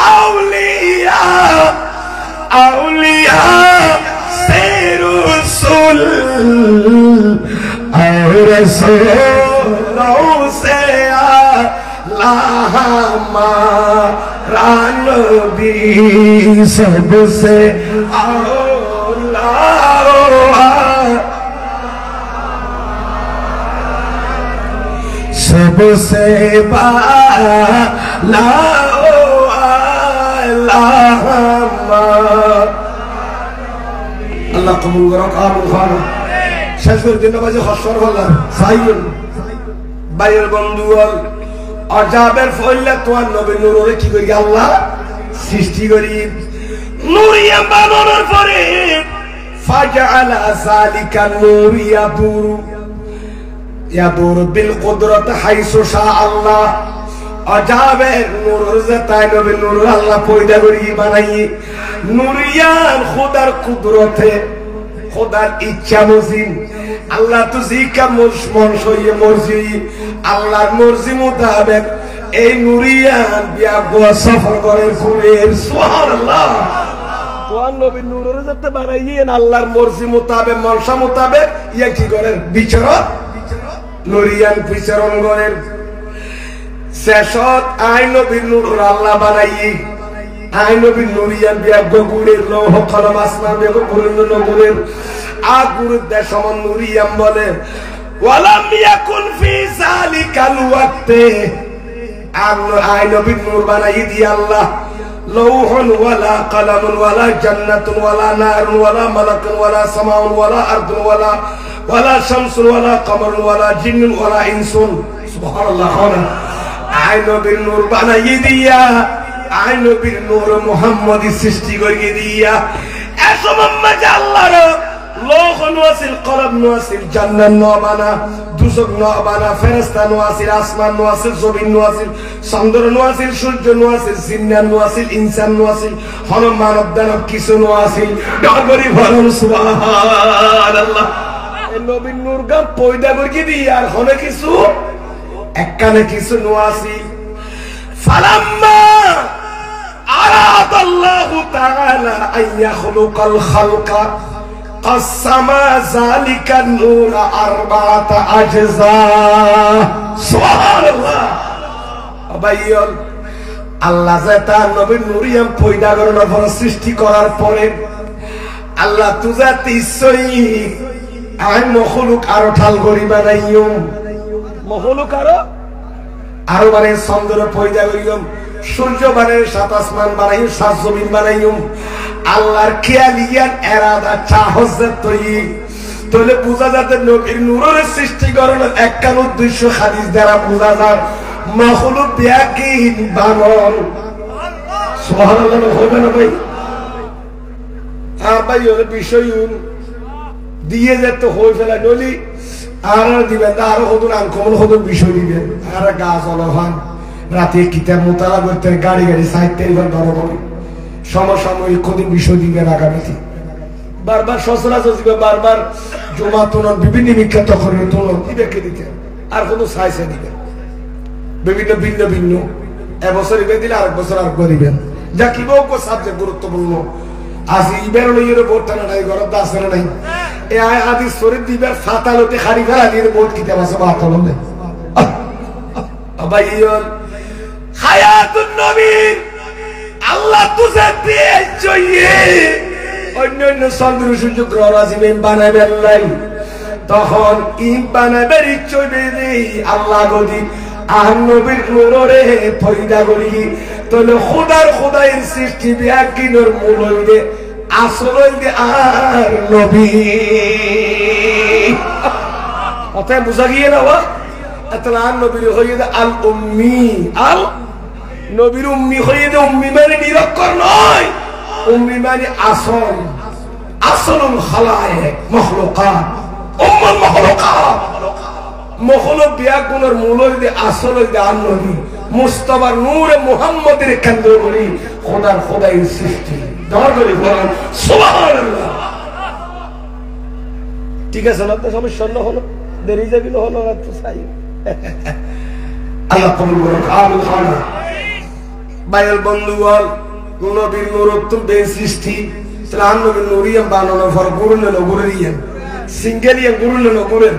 আউলিয়া আউলিয়া সে রাসূল আর রাসূল সে রানবী सबसे सबसे बाला আল্লাহ কবুল করুন আমিন খান শেষ করে দিন বাজে হসর হল সাইয়ুন বাইর বন্ধুগণ আজাবের ফয়লা তোমার নবী নূরে কি করি আল্লাহ সৃষ্টি করি নূরিয়া বানানোর পরে ফাজআলা যালিকা নূর ইয়াদুর বিল কুদরত হাইসু শা আল্লাহ আজাবের নূর যেতাই নবী নূর আল্লাহ পয়দা করি বানাই নূরিয়ান খোদার কুদরতে খোদার ইচ্ছা মজিন আল্লাহ তো জিকা মন সইয়ে মর্জি আল্লাহর মর্জি মোতাবেক এই নূরিয়ান বিয়া গোয়া সফর করে ঘুরের সুবহানাল্লাহ তোর নবী নূরের যেতে বানাইয়েন আল্লাহর মর্জি মোতাবেক মনসা মোতাবেক ইয়া কি করেন বিচরণ নূরিয়ান বিচরণ করেন শেষত আই নবী নূর আল্লাহ বানাই আই নবী নূরিয়ান বিয়া গুরের লৌহ কলম আসমান বিয়া গুরের নগুরের আগুরের দেশমন নূরিয়ান বলে ওয়ালাম ইয়াকুন ফি যালিকাল ওয়াক্তে আই নবী নূর বানাই দি আল্লাহ লৌহন ওয়ালা কলমুন ওয়ালা জান্নাতুন ওয়ালা নারুন ওয়ালা মালাকুন ওয়ালা সামাউন ওয়ালা আরদুন ওয়ালা শামসুন ওয়ালা কমরুন ওয়ালা জিন্নুন ওয়ালা ইনসুন সুবহানাল্লাহ আই নবীর নূর বানাই দিয়া আই নবীর নূর মুহাম্মদী সৃষ্টি করিয়ে দিয়া এসব মাঝে আল্লাহর লৌহ নওয়াসিল কলম নওয়াসিল জান্নাত নবানা দুজক নবানা ফেরেশতা নওয়াসিল আসমান নওয়াসিল জমিন নওয়াসিল চন্দ্র নওয়াসিল সূর্য নওয়াসিল জিন্নাত নওয়াসিল ইনসান নওয়াসিল হন মানব দানব কিছু নওয়াসিল ডগরি বলুন সুবহানাল্লাহ এই নবীর নূর গাম পয়দা করিয়ে দিয়া আর হনে কিছু একখানে কিছু নওয়াসিল ফালাম্মা আরাদাল্লাহু তাআলা আন ইয়াখলুকাল খালকা قسما ذلك النور أربعة أجزاء سبحان الله أبايل আল্লাহ যেটা নবী নূরিয়াম পয়দা করার পর সৃষ্টি করার পরে আল্লাহ তুজা তিসই আই মখলুক আরো ঠাল করি বানাইও মখলুক আরো মানে চন্দ্র পয়দা করিও সূর্য বানাই সাত আসমান বানাই সাত জমিন বানাইও আল্লাহর খেয়ালিয়ান এরাদা চাহজের তৈরি তাহলে বোঝা যাতে নবীর নূরের সৃষ্টি করানোর একখান উদ্দেশ্য হাদিস দ্বারা বোঝা যায় মাখলুক বিয়াকিন বানর সুবহানাল্লাহ হবে না ভাই আর ভাই ওর বিষয় দিয়ে যেতে হয়ে ফেলা নলি আর দিবেন আরো হদুন আনকমন হদুন বিষয় দিবেন আর গাছ অলহান রাতে কিতাব মোতালা করতে গাড়ি সাইডতে এবার ধরো হবে সমসাময়িক কদিন বিষয় দিবেন আগামীতে বারবার সচরাচর দিবে বারবার জমা তোলন বিভিন্ন বিখ্যাত করে তোলন দিবে দিতে আর কোনো সাইসে দিবেন বিভিন্ন ভিন্ন ভিন্ন এবছর ইবে দিলে আরেক বছর আর দিবেন যা কি বউ সাবজেক্ট গুরুত্বপূর্ণ আজ ইবের লইয়ের বোর্ডটা নাই ঘরত আছে না নাই এ আয় হাদিস শরীফ দিবে ফাতালতে খারি ফেলা দিয়ে বোর্ড কিতাব আছে বাতালতে আবাইয়ল হায়াতুন নবী আল্লাহ তুজে দিয়েছে অন্য অন্য চন্দ্র সূর্য গ্রহ রাশি বানাবেন নাই তখন ইম বানাবের ইচ্ছা বেদে আল্লাহ গদি আর নবীর নূরে পয়দা করি তাহলে খোদার সৃষ্টি বিয়াকিনের মূল হইবে আসল হইবে আর নবী অতএব বুঝা গিয়ে না তাহলে আর নবীর হইবে আল উম্মি আল নবীর উম্মি হয়ে যে উম্মি মানে নিরক্ষর নয় উম্মি মানে আসল আসলুল খালায়েক মখলুকাত উম্মুল মখলুকাত মখলুক বিয়াগুনের মূল হইতে আসল হইতে আর নবী মুস্তাফার নূরে মুহাম্মদের কেন্দ্র করি খোদার সৃষ্টি দর করে বলেন সুবহানাল্লাহ ঠিক আছে না তো সমস্যা হলো দেরি যাবিল হলো না তো চাই আল্লাহ কবুল করুন আমিন খানা বাইল বন্ধুগণ নবীর নূরত্ব বে সৃষ্টি সালাম নবীর নূরিয়াম বানানো ফর গুরুল নগরিয়াম সিঙ্গেলিয়াম গুরুল নগরের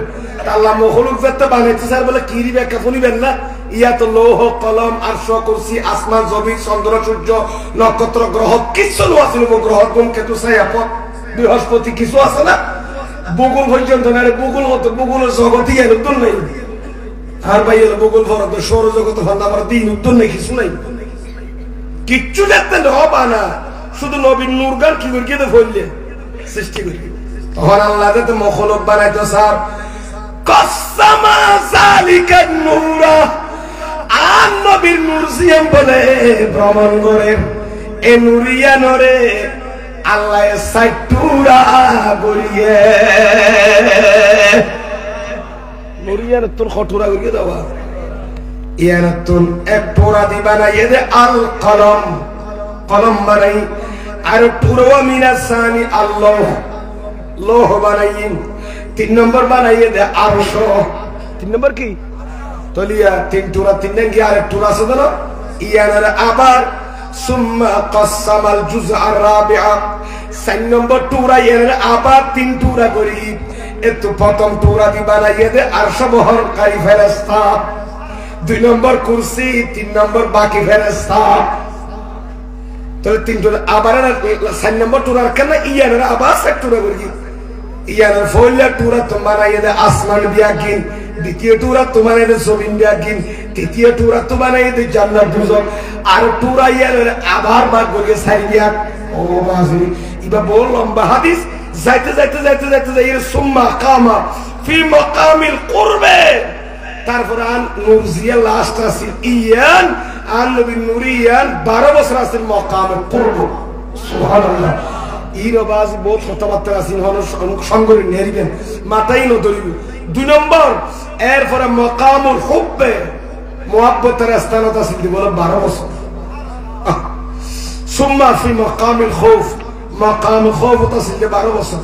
আল্লাহ মখলুক যেতে বানাইতে স্যার বলে কি রি ব্যাখ্যা শুনিবেন না ইয়া তো লৌহ কলম আরশ কুরসি আসমান জমিন চন্দ্র সূর্য নক্ষত্র গ্রহ কিছু আছে গ্রহ ধূমকেতু ছায়াপথ বৃহস্পতি কিছু আছে না বুগুল পর্যন্ত না বুগুল মতো বুগুলের জগতই এর তুল নেই আর ভাই হলো বগুল ফরদ সৌরজগত ফান্না আমার দিন উত্তর নেই কিছু নাই কিচ্ছু দেখতে হবা না শুধু নবীর নূর গান কি করে গিয়ে ফললে সৃষ্টি করি তখন আল্লাহ যাতে মখলক বানাইতো স্যার কসমা জালিকা নূরা আর নবীর নূর জিয়াম বলে ভ্রমণ করে এ নুরিয়া নরে আল্লাহ সাইটুরা গড়িয়ে নুরিয়ার তোর খটুরা গড়িয়ে দেওয়া ইয়ার তোর এক টোরা দি বানাইয়ে দে আল কলম কলম বানাই আর পুরো মিনাসানি আল্লাহ লোহ বানাইন 3 নম্বর বানাইয়ে দে আরশ 3 নম্বর কি তলিয়া 3 টোরা 3 নেন কি আর এক টোরা আছে না ইয়ার আবার সুম্মা কসামাল জুজ আর রাবিআ 4 নম্বর টোরা এর আবার 3 টোরা করি এত প্রথম টোরা দি বানাইয়ে দে আরশ বহরকারী ফেরেশতা 2 নম্বর কুরসি 3 নম্বর বাকি ফেরেশতা তো 3 টোরা আবার 4 নম্বর টোরার কেন ইয়ার আবার 7 টোরা করি ইয়ার ফয়লা টোরা তো বানাইয়ে দে আসমান বিয়াকিন দ্বিতীয় টোরা তো বানাইয়ে দে জমিন বিয়াকিন তৃতীয় টোরা তো বানাইয়ে দে জান্নাত দুজক আর টোরা ইয়ার আবার ভাগ করে সাইডিয়া ও বাজি ইবা বল লম্বা হাদিস যাইতে যাইতে যাইতে যাইতে যাই সুম্মা কামা ফি মাকামিল কুরবে তারপর আন নূরজিয়া লাস্ট আসিল ইয়ান আন নবী নূরিয়ান 12 বছর আসিল মাকামিল কুরব সুবহানাল্লাহ ইরবাজ বহুত কথাবার্তা আসিল হলো সংগরি নেরিবেন মাথায় ন ধরিব 2 নম্বর এরপর মাকামুল হুব্বে মুহাব্বতের স্থানত আসিল বলে 12 বছর সুম্মা ফি মাকামিল খাউফ মাকামুল খাউফ আসিল 12 বছর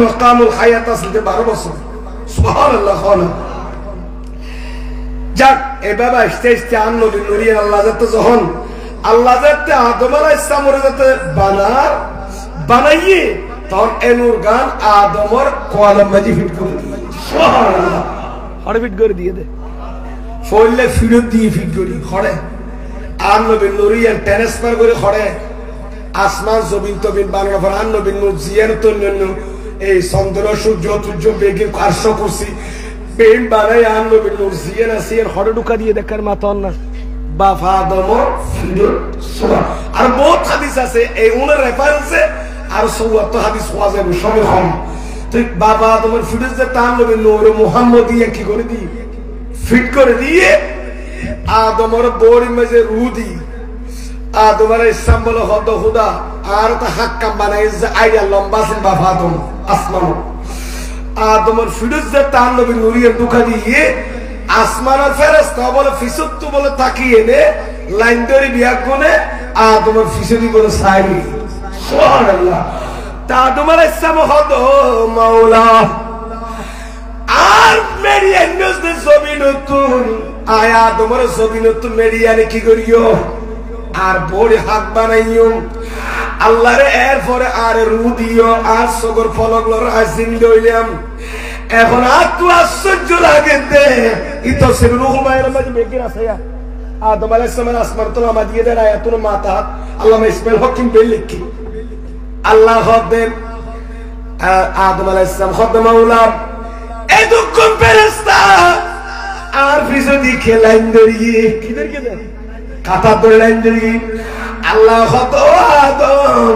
মাকামুল হায়াত আসিল 12 বছর সুবহানাল্লাহ খানা যাক এভাবে আস্তে আস্তে আন নবী নূরিয়ান আল্লাহ যাতে যখন আল্লাহ যাতে আদম আলাইহিস সালামের যাতে বানাইয়ে তখন এনুর গান আদমর কলম মাঝে ফিট করে দিয়ে সুবহানাল্লাহ হড় ফিট করে দিয়ে দে ফলে ফিরত দিয়ে ফিট করি হড়ে আন নবী নূরিয়ান ট্রান্সফার করে হড়ে আসমান জমিন তবিন বানানোর পর আন নবী নূর জিয়ার তন্য এই চন্দ্র সূর্য তুর্য বেগে কার্য করছি পেন বানাই আন নবী নূর জিয়ার আসিয়ার হড়ে ঢুকা দিয়ে দেখার মাথন না বাফা আদম ফিরত সুবহান আর বহুত হাদিস আছে এই উনার রেফারেন্সে আর ৭৪ হাদিস ওয়াজে সবে কম ঠিক বাবা আদমের ফিরত যে তান নবী নূর মুহাম্মদিয়া কি করে দি ফিট করে দিয়ে আদমের বড়ি মাঝে রূহ দি আদমের ইসলাম বলে হদ খুদা আর তা হাক্কাম বানাই যে আইডিয়া লম্বা আছে বাবা আদম আসমান আদমের ফিরত যে তান নবী নূরিয়ার ঢুকা দিয়ে আসমানের ফেরেশতা বলে ফিসুত্তু বলে তাকিয়ে নে লাইন ধরে বিয়া কোনে আদমের ফিসুদি বলে সাইলি সুবহানাল্লাহ তা আদম আলাইহিস সালাম হদ মাওলা আর মেরিয়ানোস দে জমিনতুন আয়া আদমের জমিনতুন মেরিয়ানে কি করিও আর বড় হাত বানাইও আল্লাহরে এর পরে আর রূহ দিও আর সগর ফলকলর আসিন লইলাম এখন আর তো আশ্চর্য লাগে দে ইতো সে রূহ মায়ের মাঝে বেগির আছে আদম আলাইহিস সালামের আসমান তো আমা দিয়ে দেয় আয়াতুল মাতা আল্লামা ইসমাইল হকিম বেল লিখি আল্লাহ হদেন আদম আলাইহিস সালাম খদ মাওলা এই দুঃখ ফেরেশতা আর ফিসো দি খেলাইন দরিয়ে কিদের কে দেন কাটা ধরে লাইন দরিয়ে আল্লাহ হদ আদম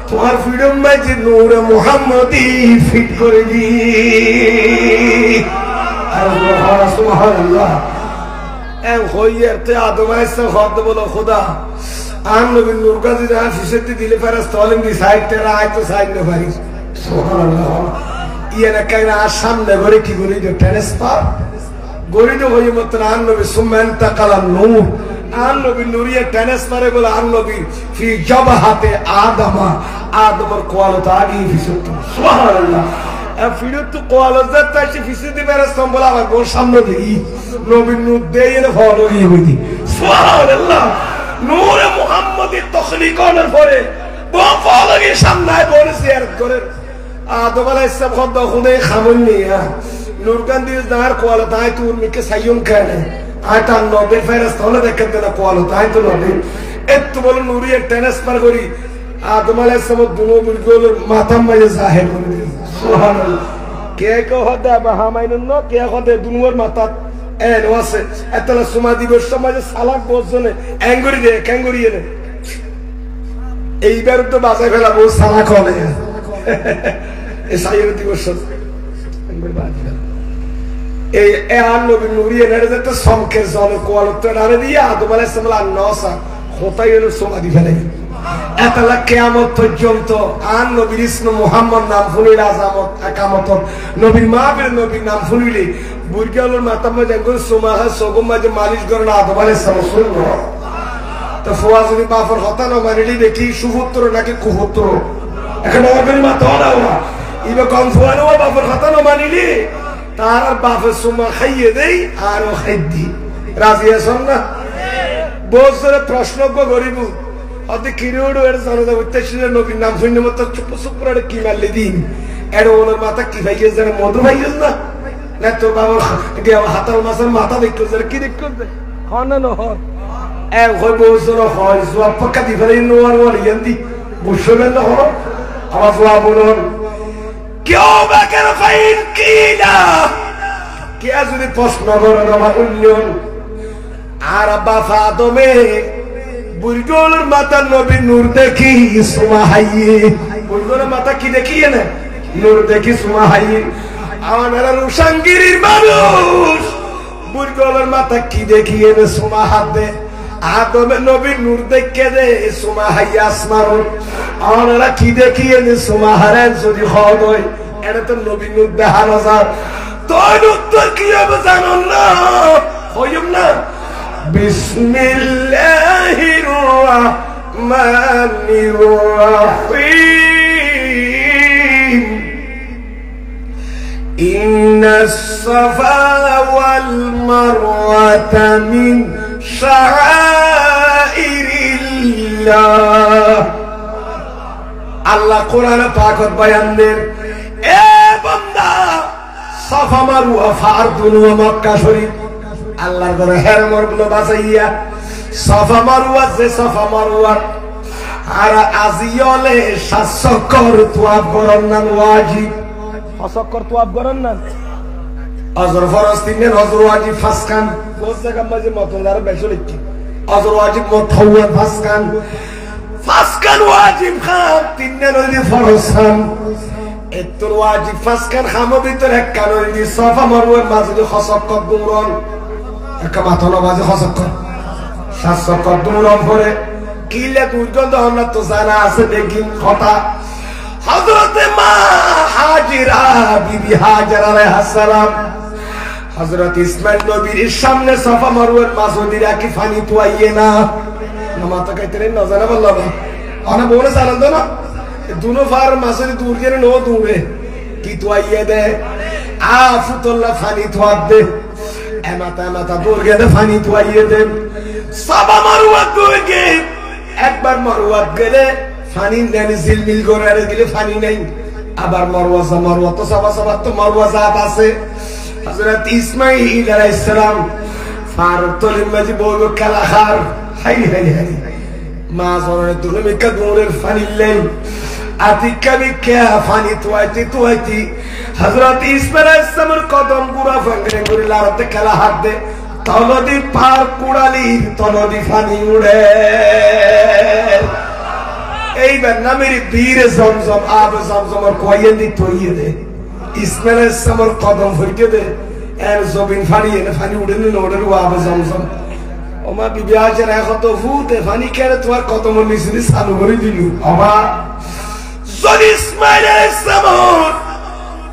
তোমার ফ্রিডম মাঝে নূরে মুহাম্মদি ফিট করে দি আল্লাহ সুবহানাল্লাহ এম হইয়াতে আদম আলাইহিস সালাম খদ বলো খোদা আন নবী নূর গাজি যা ফিসেতে দিলে ফেরেশতা হলেন দি সাইড তেরা আইতো সাইড না পারি সুবহানাল্লাহ ইয়ানা কাইনা সামনে ঘরে কি করি যে ট্রান্সফার গরিদ হই মত আন নবী সুমান তাকালা নূর আন নবী নূরিয়া ট্রান্সফারে বলে আন নবী ফি জাবহাতে আদমা আদমর কোয়ালতা আগি ফিসত সুবহানাল্লাহ ফিরত কোয়ালতা তাই ফিসিতে ফেরেশতা বলা আমার গোর সামনে দেই নবী নূর দেইলে ফলো গিয়ে হইদি সুবহানাল্লাহ নূরে মুহাম্মদি তখলিকনের পরে বহু ফলো গিয়ে সামনে বলে জিয়ারত করে আদম আলাইহিস সালাম খদ খুদে খামুনি নূর গান্ধী দার কোয়ালতা আই তুর মিকে সাইয়ুন কানে আটা নবী ফেরেশতা হলে দেখতে না কোয়ালতা আই তো নবী এত বল নূরিয়া ট্রান্সফার করি আদম আলাইহিস সালাম দুনো বিলগুল মাথাম মাঝে জাহির করে সুবহানাল্লাহ কে কো হদা বাহামাইনুন কে হদে দুনোর মাথা এনো আছে এতলা সুমা দিবস সমাজে সালাক বসজনে অ্যাঙ্গুরি দে ক্যাঙ্গুরি এনে এইবার তো বাজায় ফেলাবো সালাক হলে এই সাইয়ের দিবস এই আর নবী নুরি এনে যেতে সংকের জল কোয়ালতে নারে দিয়ে আদম আলাইহিস সালাম নসা হতাই হলো সমাধি ফেলে এতলা কিয়ামত পর্যন্ত আর নবীর ইসম মুহাম্মদ নাম শুনিলে আযামত একামত নবীর মাহফিল নবীর নাম শুনিলে বুরগালোর মাথা মধ্যে একজন সুমাহা সগম মাঝে মালিশ করেন আদম আলাইহিস সালাম শুনল তো ফওয়াজুল বাফর হতা না মানিলি দেখি সুপুত্র নাকি কুপুত্র এখন ওর মাথা ওরা ইবে কোন ফুয়ানো বাফর হতা না মানিলি তার বাফের সুমা খাইয়ে দেই আর ও খাইদি রাজি আছেন না বছরে প্রশ্ন গরিব অতি কিরোড় এর জানা উত্তেজনা নবীর নাম শুনে মত চুপ চুপ করে কি মারলি দিন এর ওনার মাথা কি ভাইয়ে জানে মধু ভাইয়ে না না তোর বাবা গিয়ে হাতাল মাছের মাথা দেখতে যায় কি দেখতে যায় হন না হন এ হই বছর হয় জবাব পাকা দি ফেলে নোয়ার ওর ইয়ান্দি বুঝবেন না হন আমার জবাব বলুন কেউ বাকের ফাইন কিনা কে যদি প্রশ্ন করেন আমার উন্নয়ন আর বাফা দমে বুলগোলের মাথা নবী নূর দেখি সুমাহাইয়ে বুলগোলের মাথা কি দেখিয়ে না নূর দেখি সুমাহাইয়ে আমারা রুশাঙ্গিরির মানুষ বুলগোলের মাথা কি দেখিয়ে না সুমাহাদে আদমে নবী নূর দেখে দে সুমাহাইয়া আসমান আমারা কি দেখিয়ে না সুমাহারেন যদি হয় এটা তো নবী নূর দেখানো যায় তোর উত্তর কি হবে জানো না হইম না বিসমিল্লাহির রহমানির রহিম ইন্নাস সাফা ওয়াল মারওয়াতা মিন শাআইরিল্লাহ আল্লাহ কোরআনে পাকত বয়ান দেন এ বান্দা সাফা মারওয়া ফারদুন ওয়া মক্কা শরীফ আল্লাহর ঘরে হেরমর গুলো বাঁচাইয়া সাফা মারওয়া যে সাফা মারওয়া আর আজিয়লে 700 কর তোয়াব করার নাম ওয়াজিব 700 কর তোয়াব করার নাম আজর ফলস্তিনের হজর ওয়াজিব ফাসকান কোন জায়গা মাঝে মতলার বেশি লিখি হজর ওয়াজিব মতওয়া ফাসকান ওয়াজিব খান তিননে নদী ফরজ খান এতর ওয়াজিব ফাসকান খামো ভিতর এক কারণে সাফা মারওয়ার মাঝে 700 কর দৌড়ন একটা মাথা মাঝে 700 কর 700 কর দৌড়ন পরে কিলে দুর্গন্ধ আমরা তো জানা আছে দেখি কথা হযরতে মা হাজিরা বিবি হাজরা আলাইহিস সালাম হযরত ইসমাইল নবীর সামনে সাফা মারওয়ার মাঝে রাখি পানি তোয়াইয়ে না নামাতা কইতে না জানা বললা আনা বলে জানেন তো না দুনো ফার মাঝে দূর গেলে নো দূরে কি তোয়াইয়ে দে আফুতুল্লাহ পানি তোয়া দে এমাতা দূর গেলে পানি তোয়াইয়ে দে সাফা মারওয়া দুইকে একবার মারওয়া গেলে পানি নেন জিলমিল করে আর গেলে পানি নাই আবার মারওয়া তো সাফা তো মারওয়া জাত আছে হযরত ইসমাঈল আলাইহিস সালাম ফারতুল মাজি বলল কালাহার হাই মা জনের দুলমি কাদুরের পানি লাই আতিকাবি কে পানি তোয়াইতি হযরত ইসমাঈল আলাইহিস সালামের কদম গুড়া ভাঙে করে লারতে কালাহার দে তলদি পার কুড়ালি তলদি পানি উড়ে এইবার নামের বীর জমজম আব জমজমর কইয়ে দি তইয়ে দে ইসমাঈল আলাইহিস সালামের কদম ফইকে দে এর জবিন ফাড়িয়ে না ফানি উড়ে না ওড়ে আব জমজম ওমা বিবি আজের এখন তো ফুতে ফানি কেড়ে তোমার কদম নিচে চালু করে দিল ওমা যদি ইসমাঈল আলাইহিস সালাম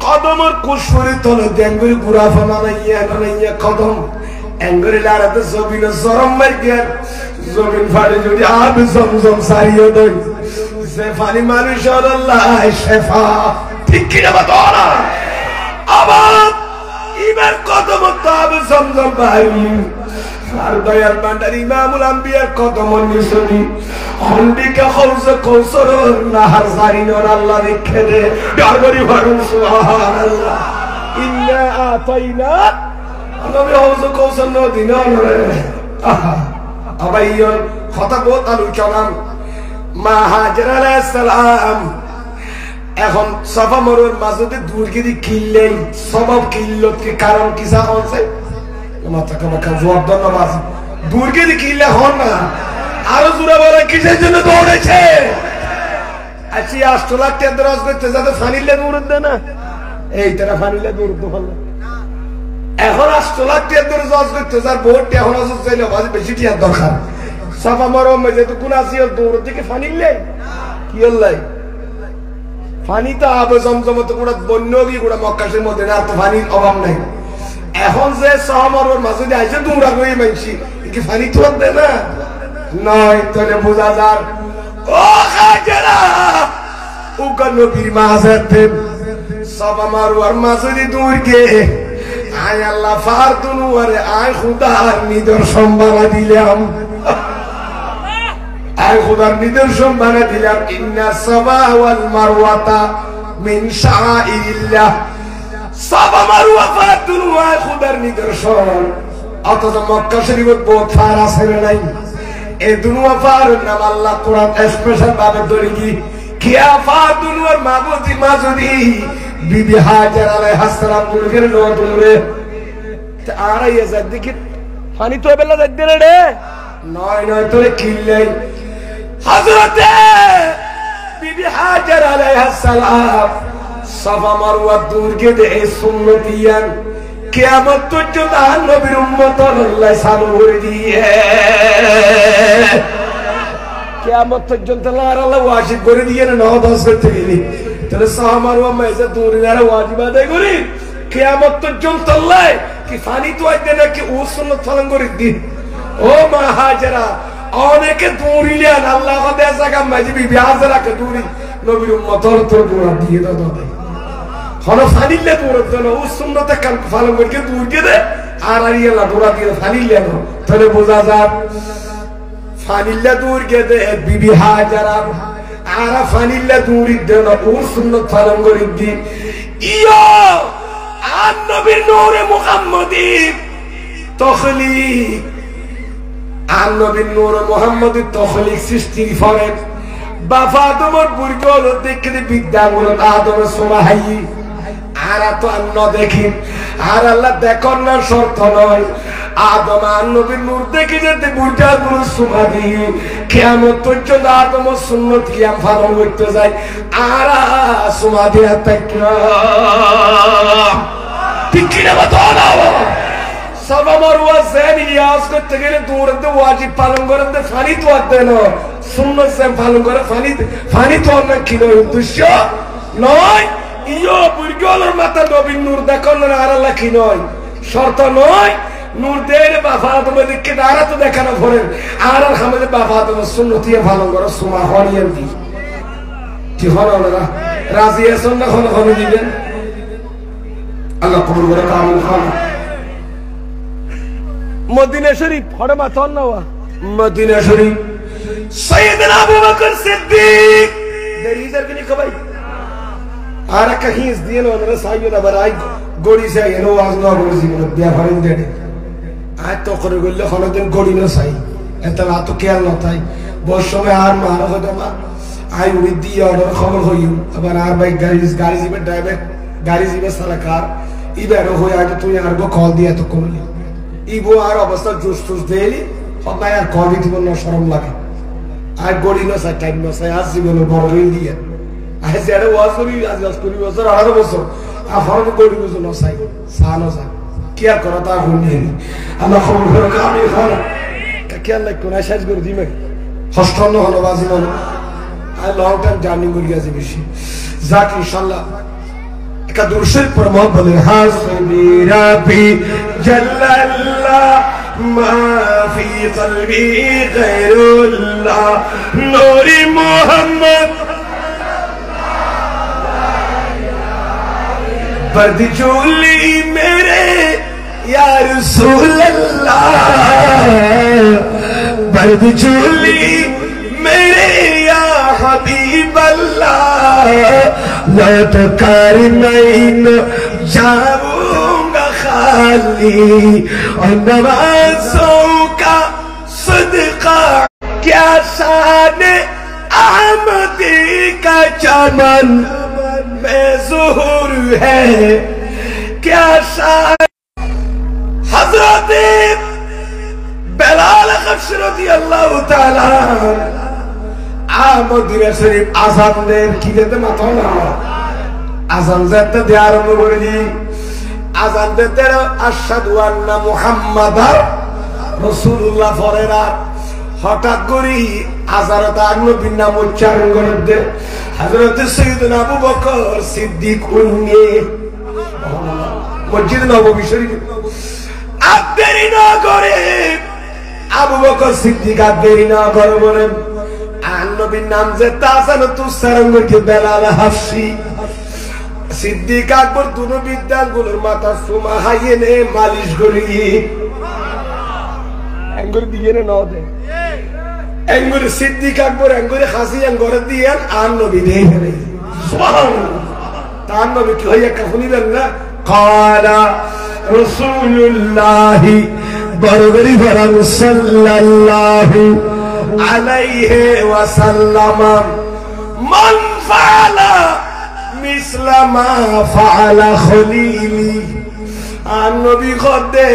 কদমর কুশরি তলে দেঙ্গুরি গুড়া ফানাইয়া কদম এঙ্গুরি লারাতে জবিন জরম মার গিয়ার জবিন ফাড়ে যদি আব জমজম সারিয়ে দেয় সে ফানি মানুষ আল্লাহ শেফা ঠিক কি না বাতরা আবার ইবার কদম তাব জমজম ভাই আর দয়াল বান্দার ইমামুল আম্বিয়ার কদম নিসনি খন্ডিকা খৌজ কৌসর নাহার জারিনর আল্লাহ রেখে দে ডারগরি ভারুন সুবহানাল্লাহ ইন্না আতাইনা নবী হৌজ কৌসর নদী নরে আবাইয়ন কথা বহুত আলোচনা মা হাজরা আলাইহিস সালাম এখন সাফা মারওয়ার মাঝে দুর্গিরি কিনলেন সবব কিল্লত কি কারণ কি জানছে মাথা কামাকা জবাব দেন নামাজ দূরকে দেখিলে হন না আরো জোরে বলে কিসের জন্য দৌড়েছে আচ্ছা 8 লাখ টাকা দরজ করতে যাতে ফানিলে দৌড় দেয় না এই তারা ফানিলে দৌড় তো ভালো এখন 8 লাখ টাকা দরজ করতে যার ভোট এখন আসল চাইলে বেশি টাকা দরকার সব আমার মেজে তো কোন আসি দৌড় থেকে ফানিলে কি হল্লাই ফানি তো আবে জমজম তো কোন বন্য কি কোন মক্কাশের মধ্যে না তো ফানির অভাব নাই এখন যে সহমরর মাঝে আইছে দৌড়া কই মানছি কি ফানি তো দেয় না নয় তোরে বোঝা যার ও খাজরা উগা নবীর মাঝে সব আমার ওর মাঝে দূর গে আয় আল্লাহ ফারদুনু আরে আয় খুদার নিদর্শন বানা দিলাম আয় খুদার নিদর্শন বানা দিলাম ইন্না সাফা ওয়াল মারওয়াতা মিন শাআইরিল্লাহ সাফা মারওয়া ফারদুনু আয় খুদার নিদর্শন অথচ মক্কা শরীফের বহুত ফার আছে নাই এই দুনিয়া ফারুন নাম আল্লাহ কোরআন স্পেশাল ভাবে ধরে কি কিয়া ফারদুনুর মাবুদি মাজুদি বিবি হাজার আলাইহিস সালাম দুনিয়ার নতুরে আর আইয়া দেখি পানি তো বেলা যাইতে রে নয় নয় তোরে কিল্লাই হযরতে বিবি হাজার আলাইহিস সালাম সাফা মারওয়া দুর্গে দে সুন্নতিয়ান কিয়ামত পর্যন্ত নবীর উম্মত আল্লাহ চালু করে দিয়ে কিয়ামত পর্যন্ত আল্লাহ ওয়াজিব করে দিয়ে না 9-10 করতে গেলি তাহলে সাফা মারওয়া মেজে দূরিনারে ওয়াজিব আদায় করি কিয়ামত পর্যন্ত আল্লাহ কি ফানি তো আইতে না কি ও সুন্নাত পালন করে দি ও মা হাজেরা অনেকে দূরিলেন আল্লাহ কদে জায়গা মাঝি বিবি হাজেরাকে দূরি নবীর উম্মত তোর দূরা দিয়ে দাও হলো ফানিলে দূরত না ও সুন্নতে কাল পালন করে দূর দিয়ে দে আর আরিয়ালা দূরা দিয়ে ফানিলে না তাহলে বোঝা যায় ফানিলে দূর দিয়ে দে বিবি হাজারা আর ফানিলে দূর দিয়ে না ও সুন্নত পালন করে দি ইয়ো আর নবীর নূরে মুহাম্মদি তখলিক আর নবীর নূরে মুহাম্মদি তখলিক সৃষ্টি করে বাবা আদমের বুড়িগুলো দেখে বিদ্যাগুলো আদমের সোমাহাই আর তো অন্য দেখি আর আল্লাহ দেখুন না শর্ত নয় আদম আর নবীর নূর দেখে যেতে বুড়িটা গুলো সোমা দিয়ে কিয়ামত পর্যন্ত আদম সুন্নত কিয়াম পালন করতে যায় আর সোমা দিয়ে ঠিক কিনা বাবা সাফা মারওয়া জানি ইয়াজ করতে গেলে দৌড়তে ওয়াজিব পালন করতে ফানি তো আদে না সুন্নাত সে পালন করে ফানি তো না কি নয় উদ্দেশ্য নয় ইয়ো বুরগলের মাথা নবীর নূর দেখুন না আর আল্লাহ কি নয় শর্ত নয় নূর দেয় বাবা তোমার দিকে দাঁড়া তো দেখানো করেন আর আমাদের বাবা তোমার সুন্নত দিয়ে পালন করো সুমা হরিয়ার দি কি হলো না রাজি আছেন না হলো দিবেন আল্লাহ কবুল করে কামুল খান মদিনা শরীফ হড়ে মাথন না মদিনা শরীফ সাইয়েদনা আবু বকর সিদ্দিক দেরিজার কিনি কবাই আর একটা হিস দিয়ে না সাইয়েদনা বারাই গড়ি চাই এনো আজ না গড়ি জীবন বিয়া ফারিন দেড়ে আয় তো করে গেলে হলদিন গড়ি না চাই এত রাত কেয়াল না তাই বস সময় আর মার হতো মা আই উড়ি দিয়ে অর্ডার খবর হইম আবার আর ভাই গাড়ি যাবে ড্রাইভার গাড়ি যাবে সালাকার ইবেরো হই আগে তুই আর গো কল দিয়ে তো করলি ইবো আর অবস্থা জুস টুস দেলি সবাই আর কল দিব না শরম লাগে আর গড়ি না চাই টাইম না চাই আজ জীবনে বড় হয়ে দিয়ে আজ যারা ওয়াজ করি আজ 20 বছর 18 বছর আর গড়ি বুঝো না চাই সানো চাই কি আর করা তা শুনি আল্লাহ খবর করে আমি খানা কি আর লাগ কোন আশাজ করে দিমে হস্টন হলো বাজি মনে আর লং টাইম জার্নি করে গেছে বেশি যাক ইনশাআল্লাহ का दूसरे पर मोहब्बत हासबी रबी जल्लल्लाह माफी क़ल्बी गैरुल्लाह नूरी मोहम्मद बर्द चोली मेरे या रसूल अल्लाह बर्द चोली मेरे या हबीब अल्लाह लौट कर नहीं जाऊंगा खाली और नवाज़ों का सदका क्या शान अहमदी का चमन में ज़ुहूर है क्या शान হযরত বেলাল হাবশী রাদিয়াল্লাহু তাআলা মদিনা শরীফ আযান দেন কি দিতে মাথা না আযান দিতে দিয়ে আরম্ভ করে দি আযান দিতে আশহাদু আন্না মুহাম্মাদার রাসূলুল্লাহ ফরেরা হঠাৎ করে আযানটা নবীর নাম উচ্চারণ করে দে হযরত সাইয়েদনা আবু বকর সিদ্দিক উনি মসজিদ নববী শরীফ দেরি না করে আবু বকর সিদ্দিক দেরি না করে বলেন আর নবীর নাম যে তাসান তুসারং করে বেলাল হাবশী সিদ্দিক আকবর দুনো বিদ্যাগুলোর মাথা সুমা হাইয়ে নে মালিশ করিয়ে আঙ্গুর দিয়ে না দে আঙ্গুর সিদ্দিক আকবর আঙ্গুরে খাসি আঙ্গুর দিয়ে আর নবী দেই ফেলে সুবহানাল্লাহ তার নবী কি হইয়া শুনিলেন না ক্বালা রাসূলুল্লাহ বরবরি ফরান সাল্লাল্লাহু আলাইহি ওয়াসাল্লাম মান ফাআলা মিসলা মা ফাআলা খলিলি আর নবী খোদে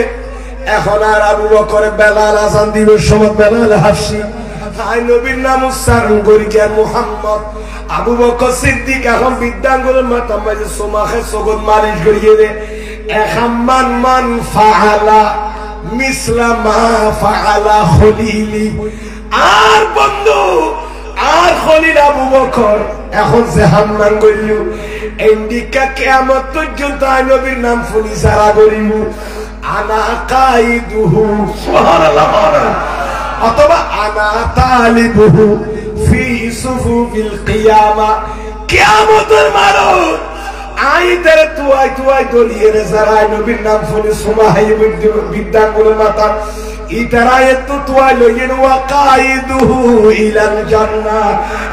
এখন আর আবু বকর বেলাল আযান দিবের সময় বেলাল হাবশী আই নবীর নাম উচ্চারণ করি কে মুহাম্মদ আবু বকর সিদ্দিক এখন বিদ্যাঙ্গুলের মাথা মাঝে সোমাখে সগত মালিশ করিয়ে দে এখাম্মান মান ফাআলা মিসলা মা ফাআলা খলিলি আর বন্ধু আর খলিল আবু বকর এখন জাহান্নাম গইল ইন্ডিকা কিয়ামত পর্যন্ত নবীর নাম ফুলি সারা করিব আনা কাইদুহু সুবহানাল্লাহ অথবা আনা তালিবুহু ফি সুফুফিল কিয়ামা কিয়ামতের মারত আই তেরে তুই দলিয়ে রে যারা নবীর নাম ফুলি সুমাহাই বিদ্যাঙ্গুলের মাথা ইতারায়ত তুই লইয়েন ওয়া কাইদুহু ইলাল জান্নাহ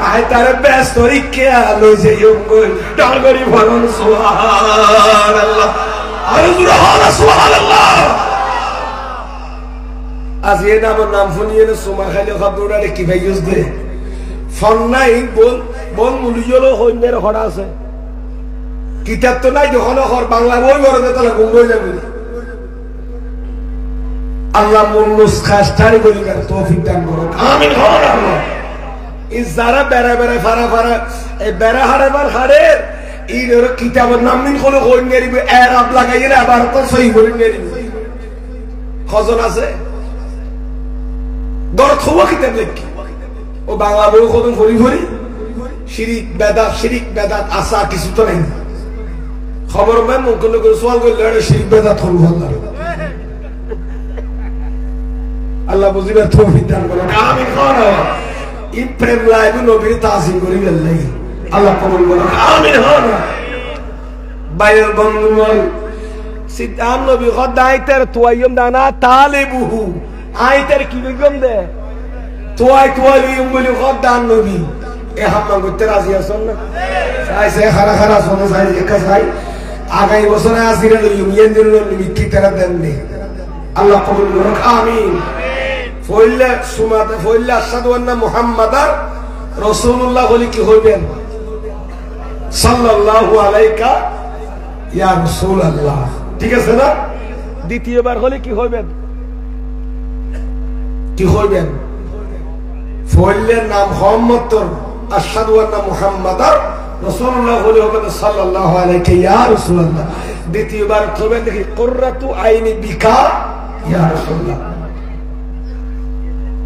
আই তারে বেস্ট রিকে আলো যে ইয়ঙ্গল ডালগরি ভরন সুবহানাল্লাহ আল্লাহু সুবহানাল্লাহ আজ এ নাম শুনিয়ে সুমা খাইলে খাবুরা কি ভাই ইউজ দে ফোন নাই বল মুলিয়লো হইনের হড়া আছে কিতাব তো নাই যখন হর বাংলা বই বড় তাহলে গুম হয়ে যাবে আল্লাহ মুন্নুস খাস্তারি বলি কর তৌফিক দান করো আমিন আল্লাহ ইস যারা বেরা বেরা ফারা ফারা এই বেরা হারেবার হারে ইর কিতাবের নাম মিন হলো হইনেরি এরাব লাগাইয়ে আবার তো সহি বলি নেরি খজন আছে দরদ হওয়া কিতাব লেখি ও বাংলা বই কদম ভরি ভরি শিরিক বেদাত আসা কিছু তো নাই খবর ম্যাম কোন কোন সওয়াল করলে শিরিক বেদাত হল আল্লাহ বুঝিবার তৌফিক দান করুন আমিন খানা ইপ্রেম লাইব নবীর তাজিম করি আল্লাহ আল্লাহ কবুল করুন আমিন খানা বাইর বন্ধুগণ সিদ্ধান নবী খদাইতের তুয়াইম দানা তালিবুহু আইতের কি বিগম দে তুই ইউম বলি খদান নবী এ হাম্মা করতে রাজি আছেন না সাইসে খারা সোনা সাই একা সাই আগামী বছরে আসিরে ইউম ইয়েন্দির নবী কি তারা দেন নে আল্লাহ কবুল করুন আমিন ফইল্লা সুমাতে ফইল্লা আশহাদু আন্না মুহাম্মাদার রাসূলুল্লাহ বলি কি হইবেন সাল্লাল্লাহু আলাইকা ইয়া রাসূলুল্লাহ ঠিক আছে না দ্বিতীয়বার হলে কি হইবেন কি হইবেন ফইল্লার নাম মুহাম্মদ আশহাদু আন্না মুহাম্মাদার রাসূলুল্লাহ বলি হবে সাল্লাল্লাহু আলাইকা ইয়া রাসূলুল্লাহ দ্বিতীয়বার হইবেন দেখি কুররাতু আইনি বিকা ইয়া রাসূলুল্লাহ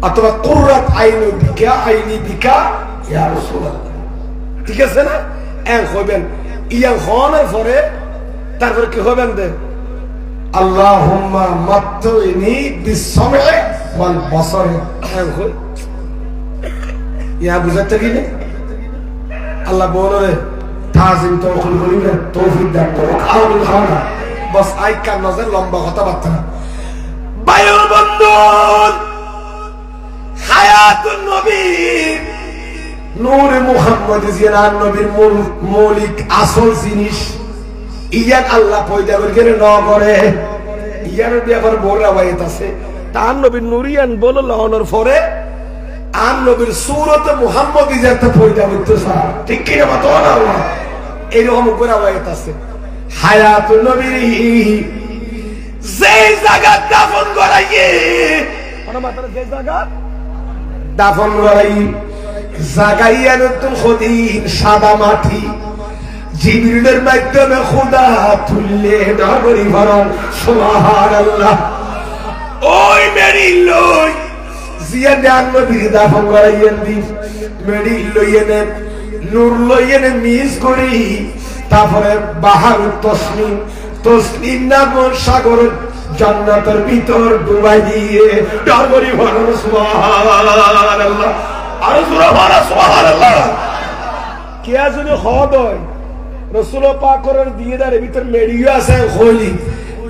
অথবা কুররাত আইনি বিকা ইয়া রাসূলুল্লাহ ঠিক আছে না এক হইবেন ইয়া হনের পরে তারপর কি হবেন দে আল্লাহুম্মা মাত্তুনি বিসসাম'i ওয়াল বাসারি এক হই ইয়া বুঝাতে গেলে আল্লাহ বলে তাজিম তওকুল করিবে তৌফিক দান করো আমিন খানা বস আইকা নজর লম্বা কথা বার্তা বায়ুর বন্ধন হায়াতুন নবী নূরে মুহাম্মদ জিয়ান নবীর মৌলিক আসল জিনিস ইয়ান আল্লাহ পয়দা করে ন করে ইয়ার ব্যাপার বড় রাওয়ায়াত আছে তার নবীর নুরিয়ান বলে লাগানোর পরে আর নবীর সূরতে মুহাম্মদ ইজাতে পয়দা হইতো স্যার ঠিক কি না বলেন আল্লাহ এরকম উপর রাওয়ায়াত আছে হায়াতুন নবী যে জায়গা দাফন করাইয়ে মাতার যে জায়গা দাফন করাই জাগাইয়া নতুন খদিন সাদা মাটি জিবরিলের মাধ্যমে খোদা তুললে ডগরি ভরণ সুবহানাল্লাহ। ওই মেরি লই জিয়া জান নবীর দাফন করাইয়েন দি মেরি লইয়েনে নূর লইয়েনে মিস করি তারপরে বাহার তসলিম তসলিম নাম সাগর জান্নাতের ভিতর ডুবাই দিয়ে ডগরি ভরণ সুবহানাল্লাহ। আর সুবহানাল্লাহ কে যদি হদ হয় রসুল পাকের দিয়ে দাঁড়ে ভিতর মেডিও আছে হইলি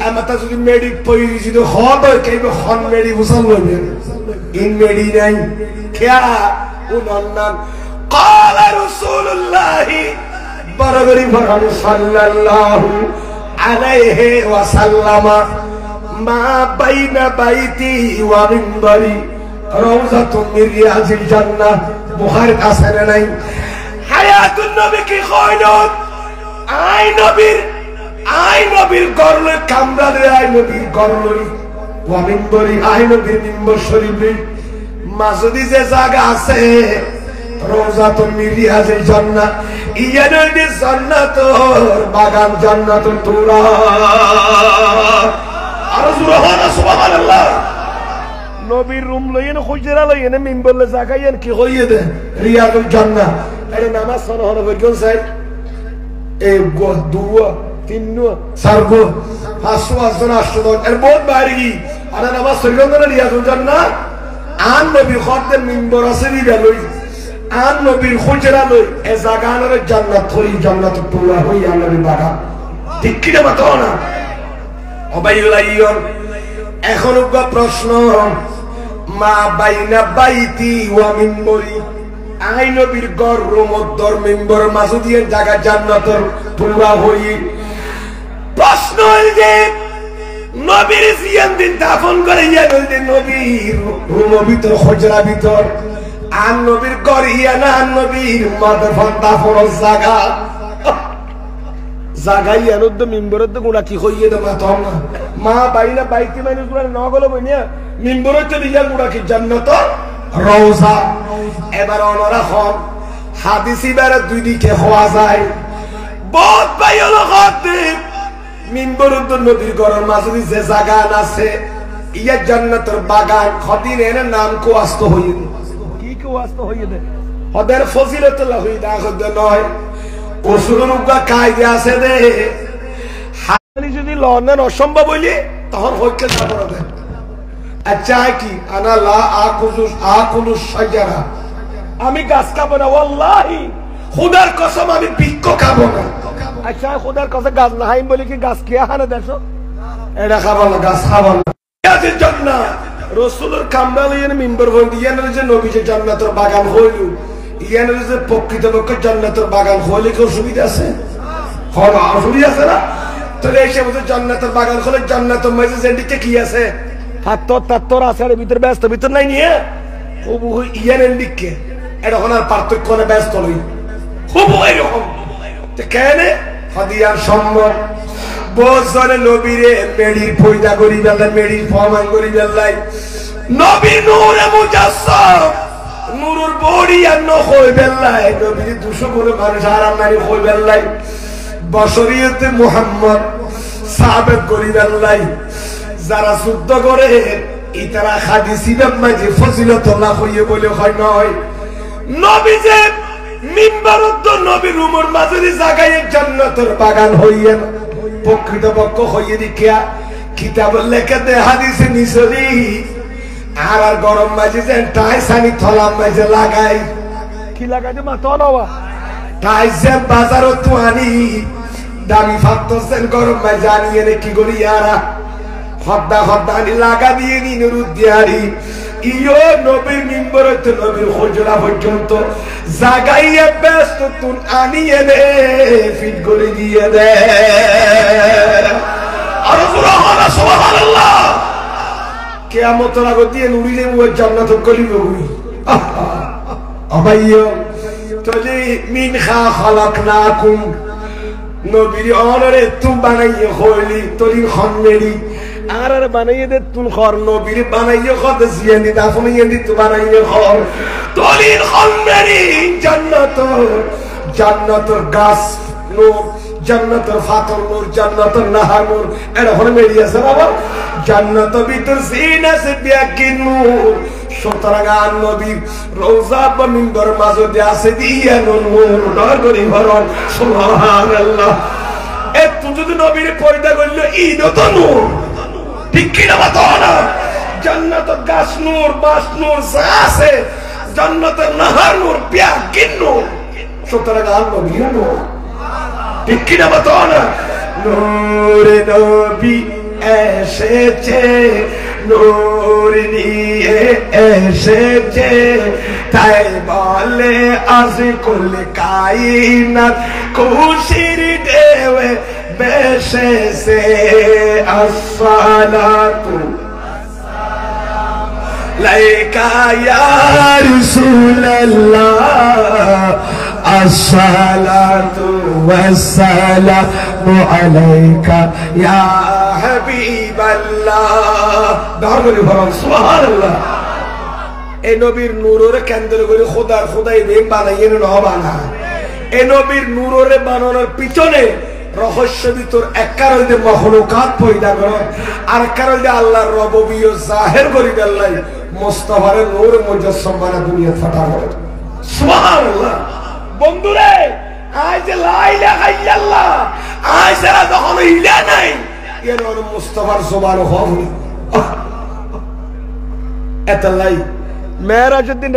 আমাতা যদি মেডি পয়রি যদি হদ হয় কেবে হন মেডি বুঝাল লইবে ইন মেডি নাই কিয়া উনান্নান قال رسول الله বরগরি ভরণ সাল্লাল্লাহু আলাইহি ওয়াসাল্লাম মা বাইনা বাইতি ওয়া মিনবারি রাউযাতুম মিন রিয়াজিল জান্নাহ বুখারী আছে নাই হায়াতুন নবী কি কইলত আই নবীর গরলে কামরা দে আই নবীর গরলই ওয়া মিনবারি আই নবীর মিম্বর শরীফে মাসুদি যে জায়গা আছে রাউযাতুম মিন রিয়াজিল জান্নাহ ইয়ানের জান্নাতুর বাগান জান্নাতুল তুরা আর সুবহানাল্লাহ। নবীর রুম লইয়েন খুজরা লইয়েন মিম্বরলে জাগাইয়েন কি কইয়ে দে রিয়াজুল জান্নাহ আরে নামাজ পড়া হলো বলছেন স্যার এই গো দুয়া তিননো সারগো হাসু আসনা আসতো এর বহুত বাইরে আর নামাজ পড়লেন না রিয়াজুল জান্নাহ আন নবী খদ্দে মিম্বর আছে রিয়া লই আন নবীর খুজরা লই এ জাগানের জান্নাত হই জান্নাতুল তুরা হই আল্লাহর বাগান ঠিক কি না মাতো না অবাইলাইয়ন। এখন প্রশ্ন মা বাইনা বাইতি ওয়া মিম্বরি আই নবীর ঘর রুমদ্দর মিম্বর মাসুদিয়ের জায়গা জান্নাতের তুরা হই প্রশ্ন যে নবীর জিয়ান দিন দাফন করে ইয়া নবীর রুম ভিতর হজরা ভিতর আর নবীর ঘর ইয়া না নবীর মাদফন দাফন জায়গা জাগাই আনন্দ মিম্বরত গুণা কি হইয়ে দেবা তো না মা বাইনা বাইতি মানে গুণা ন গেল বইনিয়া মিম্বরত দিয়া গুণা কি জান্নাত রওজা। এবার অনরা হন হাদিসি বারে দুই দিকে হওয়া যায় বহুত বাইল হতে মিম্বরত নবীর ঘরের মাঝে যে জায়গা আছে ইয়া জান্নাতের বাগান খদিন এর নাম কো আস্ত হইয়ে কি কো আস্ত হইয়ে দে হদের ফজিলত লাহি দা খদ নয় ওসুরুর উগা কায়দা আছে দে হানি যদি লন্ডন অসম্ভব হইলি তখন হইতে না পড়বে। আচ্ছা কি আনা লা আকুলু শাজারা আমি গাছ খাবো না ওয়াল্লাহি খোদার কসম আমি বৃক্ষ খাবো না। আচ্ছা খোদার কসম গাছ না হাইম বলি কি গাছ কে হানে দেখো এটা খাবো না গাছ খাবো না ইয়াদের জন্য রাসূলের কামরা লইয়েন মিম্বর হই দিয়েন যে নবী যে জান্নাতের বাগান হইলু ইয়ানের যে প্রকৃতপক্ষে জান্নাতের বাগান হইলে কি অসুবিধা আছে? হয় অসুবিধা আছে না? তাহলে এসে বলতে জান্নাতের বাগান হলে জান্নাতের মাঝে জেন্ডিতে কি আছে? তাত্তর আছে আর ভিতরে ব্যস্ত ভিতর নাই নিয়ে খুব ইয়ানের দিকে এটা হনার পার্থক্য না ব্যস্ত লই খুব এরকম কেন হাদিয়ার সম্ভব বছরে নবীরে মেডির পয়দা করি বেলায় মেডির ফরমান করি বেলায় নবী নূরে মুজাসসাম নূরুর বড়ি আর নখই বেলায় নবীর 200 গুণ মানুষ আরাম নারী হই বেলায় বশরিয়তে মুহাম্মদ সাহাবেত করি বেলায় যারা যুদ্ধ করে ইতারা হাদিসিবের মাঝে ফজিলত লাভ হইয়ে বলে হয় নয় নবী যে মিম্বরত নবীর রুমের মাঝে জায়গায় জান্নাতের বাগান হইয়ে প্রকৃতপক্ষ হইয়ে দেখিয়া কিতাব লেখা দে হাদিসে নিসরি আর গরম মাঝে যে টাই সানি থলাম মাঝে লাগাই কি লাগাইতে মাথা নবা টাই যে বাজারত তো আনি দামি ফাত্তসেন গরম মাঝে আনিয়ে রে কি করি ইয়ারা খদ্দা আনি লাগা দিয়ে নি নুরুদ দিয়ারি ইয়ো নবীর মিম্বরত নবীর হুজরা পর্যন্ত জাগাইয়া ব্যস্ত তুন আনিয়ে রে ফিট করে দিয়ে দে আর সুবহানাল্লাহ কিয়ামতের আগে দিয়ে নুরি যে ওই জান্নাত কলিবে হই আবাইয়ো তলি মিনহা খালাকনাকুম নবীর অনরে তু বানাইয়ে হইলি তলি খন্মেরি আর বানাইয়ে দে তুল খর নবীর বানাইয়ে খদ জিয়ানি দাফনিয়ে দি তু বানাইয়ে খর তলির খলমেরি জান্নাতুর গাছ নূর জান্নাতুর ফাতর নূর জান্নাতুর নাহার নূর এটা হলো মেরি আছে বাবা জান্নাতুর ভিতর সিনা সে বিয়াকি নূর সুতরাং আর নবীর রওজা বা মিম্বর মাঝে আছে দিয়া নূর ডর করি ভরণ সুবহানাল্লাহ এত যদি নবীর পয়দা করলো ঈদ তো নূর ঠিক কি না বাতানা জান্নাতুর গাছ নূর বাস নূর যা আছে জান্নাতুর নাহার নূর বিয়াকি নূর সুতরাং আর নবীর নূর ঠিক কি না বাতানা নূরে নবী এসেছে নূর নিয়ে এসেছে তাই বলে আজ কুল কায়নাত খুশির ঢেউয়ে বেশেছে আসসালাতু লাইকা ইয়া রাসূলুল্লাহ আসসালাতু ওয়াসসালামু আলাইকা ইয়া হাবিবাল্লাহ দারুল ফরমান সুবহানাল্লাহ এই নবীর নূরের কেন্দ্র করে খোদাই রে বানাইয়ে না বানা এই নবীর নূরের বানানোর পিছনে রহস্য ভিতর এক কারণ যে মখলুকাত পয়দা করে আর কারণ যে আল্লাহর রববিয়ত জাহির করে আল্লাহ মুস্তাফার নূর মুজাসসাম বানা দুনিয়া ফাটানো সুবহানাল্লাহ বন্ধুরে আজ লা ইলাহা ইল্লাল্লাহ আজ যারা যখন ইলা নাই এর হলো মুস্তাফার জবান হবে এতলাই মেরাজের দিন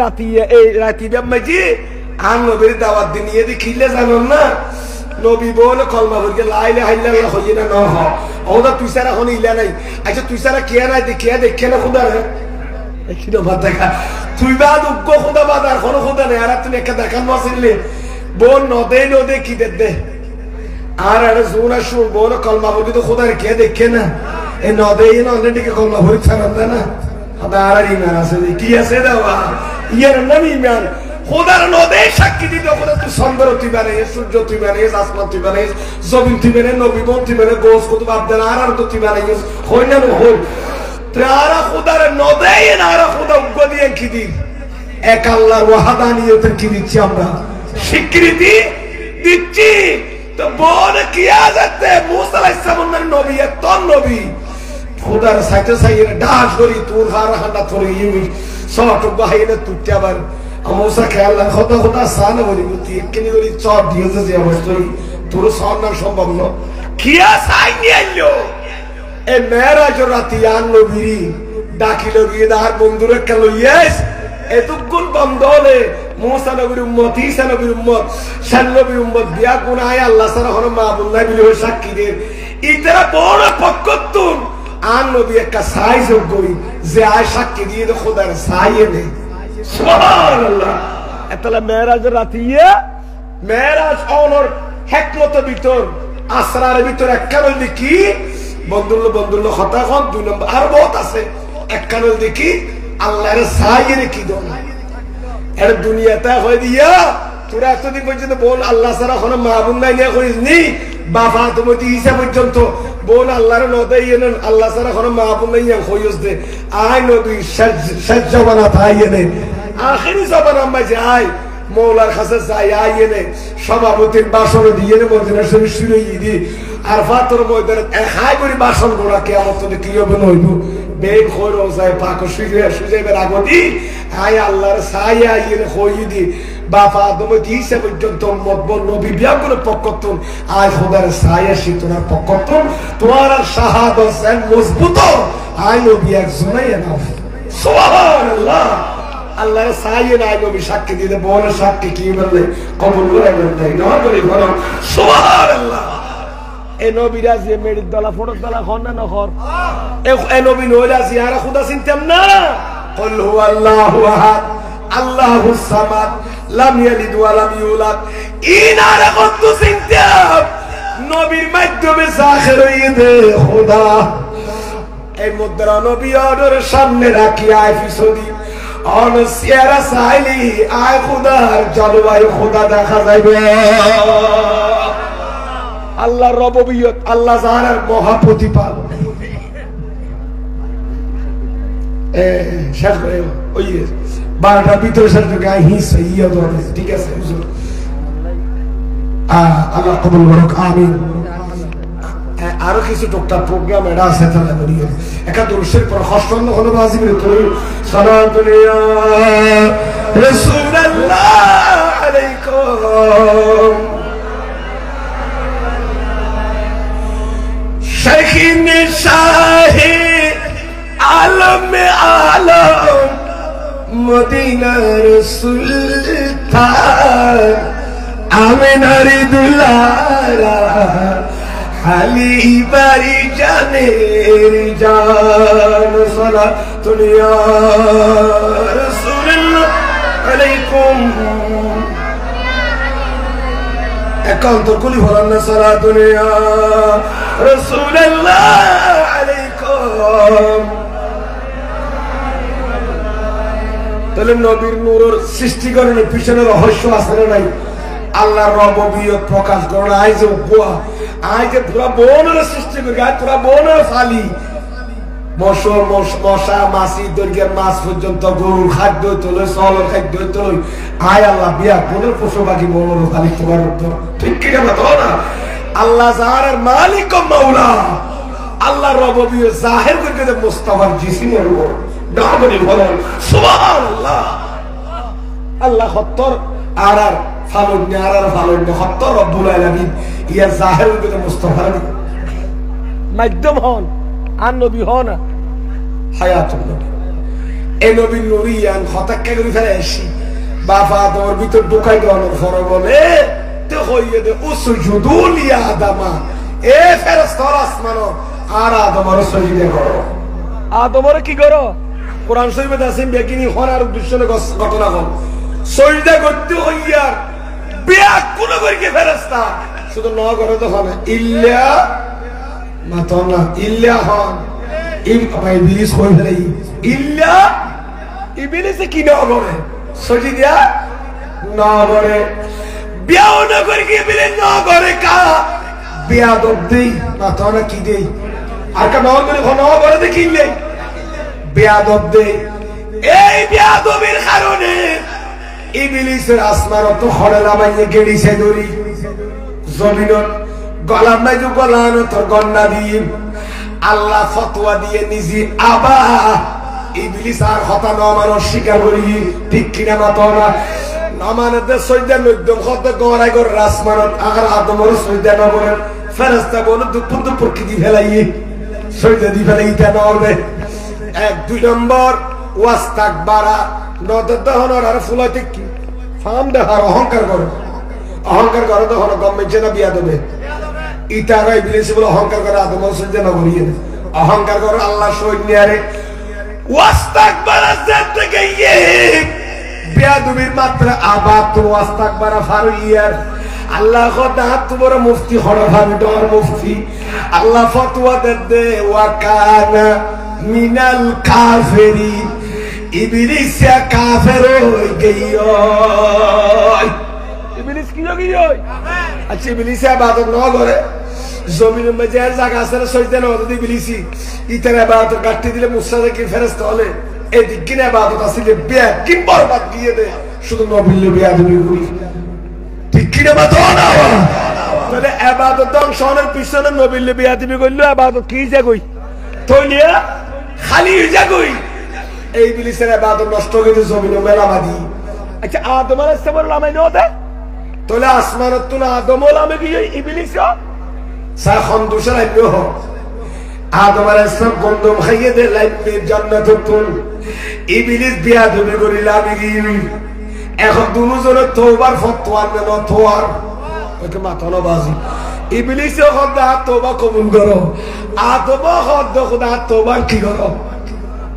রাতি মাঝি আর নবীর দাওয়াত দিন ইয়ে দেখিলে জানো না নবী বলে কলমা বলকে লা ইলাহা ইল্লাল্লাহ হইয়ে না হ ওদা তুই সারা এখন ইলা নাই আচ্ছা তুই সারা কে নাই দেখে না খুদা রে একিনো বাদ দেখা তুই বাদ উগ্গ খুদা বাদ আর কোনো খুদা নেই আর তুমি একটা দেখান মাসিলে বোন নদে কি দে আর আরে জোনা শুন বলে কলমা বলকে তো খুদা রে কে দেখে না এই নদে না অলরেডি কলমা বলি ছাড়ান না আদার ইমান আছে কি আছে দাওয়া ইয়ার নাম ইমান খোদার নদে সাক্ষী দিতে খোদা তুই চন্দ্র তুই বানাইস সূর্য তুই বানাইস আসমান তুই বানাইস জমিন তুই বানাইস নবী বোন তুই বানাইস গোস কত বাপদান আর তো তুই বানাইস হই না হই তারা খোদার নদে না আর খোদা উগ্গ দিয়ে কি দি এক আল্লাহর ওয়াহদানিয়ত কি দিচ্ছি আমরা স্বীকৃতি দিচ্ছি তো বল কি আজাতে মুসা আলাইহিস সালামের নবী এত নবী খোদার সাইতে সাইয়ে ডাস করি তোর হারাহাটা তোর ইউনি সব বাহিরে তুই আবার আমসা খেয়াল রাখ খোদা সানা বলি তুই একনি করি চট দিয়েছে যে অবস্থা তোর সামনে সম্ভব না কিয়া সাই নিয়ে আইলো এ মেরাজ রাতি আর নবীরি ডাকিল গিয়ে দার বন্ধুরে কেন ইয়েস এতগুণ বন্ধ হলে মুসা নবীর উম্মত ঈসা নবীর উম্মত শান নবীর উম্মত বিয়া গুনাহ আল্লাহ সারা হলো মাবুদ নাই বলে সাক্ষী দে ইতরা বড় পক্ষতুন আর নবী একটা সাইজ করি যে আয় সাক্ষী দিয়ে তো খোদার সাইয়ে নেই সুবহানাল্লাহ এতলা মেরাজ রাতিয়া মেরাজ অনর হিকমত ভিতর আসরারের ভিতর এক কারণ দেখি বন্ধুল্লো কথা কোন দুই নম্বর আর বহুত আছে এক কারণ দেখি আল্লাহর সাইয়ে কি দন এর দুনিয়াতে হয়ে দিয়া তোরা এতদিন পর্যন্ত বল আল্লাহ ছাড়া কোনো মাহবুব নাই নিয়ে করিস নি বাবা তুমি ঈসা পর্যন্ত বল আল্লাহর নদাই এলেন আল্লাহ ছাড়া কোনো মাহবুব নাই হইস দে আয় নবী শেষ জবানা তাই এনে আখেরি জবানা মাঝে আয় মৌলার কাছে যাই আয় এনে সভাপতির বাসন দিয়ে মদিনা শরীফ শুরু দি আর ফাতর ময়দানে হাই করে বাসন গোড়া কেমন তো কি হবে নইব বেগ খোর যায় পাক সুজাইবের আগদি আয় আল্লাহর সাইয়া এনে হই দি বাবা তুমি ঈসা পর্যন্ত নবী বিয়াগুলো পক্ষতুন আয় খোদার সাইয়া শীতনার পক্ষতুন তোমার শাহাদত মজবুত আয় নবী একজনই না সুবহানাল্লাহ আল্লাহর সাইয়ে নাই নবী সাক্ষী দিতে বলে সাক্ষী কি বললে কবুল করে দেন না বলে বলো সুবহানাল্লাহ এ নবীরা যে মেরিদ দলা ফোড়ক দলা খন না নখর এ নবী নইরা জিয়ারা খোদা চিনতাম না কুল হুয়াল্লাহু আহাদ আল্লাহুস সামাদ লাম ইয়ালিদ ওয়া লাম ইউলাদ ইনারা কত চিনতাম নবীর মাধ্যমে জাহির হয়ে দে খোদা এই মুদ্রা নবী ওর সামনে রাখি আয় ফিসদি অন সিয়ারা সাইলি আয় খোদার জলবায়ু খোদা দেখা যাবে আল্লাহর রববিয়ত আল্লাহ জাহানের মহা প্রতিপালন শেষ করে ওই 12টার ভিতরে শেষ করে গায়ে হিংসা ইয়া ধরে ঠিক আছে আল্লাহ কবুল করুক আমিন আরো কিছু টুকটাক প্রোগ্রাম এটা আছে তাহলে বলি একাদশের পর হস্তন্ন হলো বাজিবের করি সালাতুল্লাহ রাসূলুল্লাহ আলাইকুম শাইখিন শাহে আলম আলম মদিনার সুলতান আমিনার দুলারা হালি বাড়ি জানের জান সালাতুল্লাহ রাসূলুল্লাহ আলাইকুম একান্ত কুলি বলেন না সালাতুল্লাহ রাসূলুল্লাহ আলাইকুম তাহলে নবীর নূরের সৃষ্টিকরণের পিছনে রহস্য আছে না নাই আল্লাহর রববিয়ত প্রকাশ করো না আইজে বুয়া আইজে পুরা বনের সৃষ্টি করি আজ পুরা বনের ফালি মশা মাছি দৈর্ঘ্যের মাছ পর্যন্ত গরুর খাদ্য তোলে চলের খাদ্য তোলে আয় আল্লাহ বিয়া বনের পশু পাখি বনের ফালি তোমার উত্তর ঠিক কি না আল্লাহ জাহারের মালিক ও মাওলা আল্লাহ রববিয়ত জাহির করে মুস্তাফার জিসিমের উপর ডাবলি বলেন সুবহানাল্লাহ আল্লাহ হত্তর আর ফালুন আর ফালুন হত্তর রব্বুল আলামিন ইয়া জাহির করে মুস্তাফার মাধ্যম হন আর নবী হন হায়াতুল নবী এই নবী নুরিয়ান হতাক্কা করে ফেলে আসি বাবা তোর ভিতর ঢুকাই দেওয়ানোর পরে বলে তো হইয়ে দে উসজুদু লিয়া আদামা এ ফেরেশতারা আসমানো আর আদমের সজদা করো আদমের কি করো কোরআন শরীফে আছে বেগিনি হনার উদ্দেশ্যে ঘটনা কোন সজদা করতে হইয়া বিয়া কোন করিকে ফেরেশতা শুধু ন করে তো হবে ইল্লা মাতনা ইল্লা হন ইবলিস কই ফেলাই ইল্লা ইবলিস কি না করে সজদা না করে বিয়াও না করিকে ইবলিস না করে কা বিয়া দব দেই মাতনা কি দেই আর কা নর করে ঘন করে দেখিলে বেয়াদব দে এই বেয়াদবের কারণে ইবলিসের আসমান তো খড়ে নামাইয়ে গেড়িছে দড়ি জমিনত গলার নাই যে গলানো তোর গন্ডা দিয়ে আল্লাহ ফতোয়া দিয়ে নিজে আবা ইবলিস আর হতা নমান অস্বীকার করি ঠিক কিনা মাতনা নামানতে সৈদা নদ্যম হতে গড়াই গড় আসমানত আর আদমর সৈদা নবরের ফেরেশতা বলে দুপুর দুপুর কি দি ফেলাইয়ে সৈদা দি ফেলাইতে নবে এক দুই নম্বর ওয়াস্তাকবারা নদর দহনর আর ফুলাইতে কি ফাম দেহার অহংকার করে তখন গভর্নমেন্ট না বিয়া দেবে ইতারাই বিলেছে বলে অহংকার করে আদম সজ্জা না করিয়ে অহংকার করে আল্লাহ সৈন্য আরে ওয়াস্তাকবারা যেতে গিয়ে বিয়া দুবির মাত্র আবাদ তো ওয়াস্তাকবারা ফারুইয়ার আল্লাহ খোদা তোমার মুফতি হরফান ডর মুফতি আল্লাহ ফতোয়া দে ওয়াকানা মিনাল কাফিরিন ইবলিস কাফের হই গইও ইবলিস কি গইও আচ্ছা ইবলিস ইবাদত না করে জমিনের মধ্যে জায়গা আছে সজদা না হতে ইবলিসি ইতার ইবাদত গাটি দিলে মুসা থেকে ফেরেশতা হলে এই দিকিন ইবাদত আসলে বিয়া কি বরবাদ দিয়ে দে শুধু নবীর বিয়া তুমি করি ঠিক কি না মাতনা তাহলে ইবাদত ধ্বংসনের পিছনে নবীর বিয়া তুমি কইলো ইবাদত কি যা কই তইলিয়া খালি যাগই এই ইবলিসের ইবাদত নষ্ট করে জমিনে মেলামাদি আচ্ছা আদম আলাইহিস সালাম লামাই নদে তোলে আসমানত তুনা আদম লামে গিয়ে ইবলিস সা খন্দুশার আইলো আদম আলাইহিস সালাম গন্ধম খাইয়ে দে লাইফে জান্নাতুল ইবলিস বিয়া ধরে করে লামে গিয়ে এখন দুজনের তওবার ফতোয়া নেন তোয়ার ওকে মাথানো বাজি ইবলিস খোদা তওবা কবুল করো আদম খোদা তওবা কি করো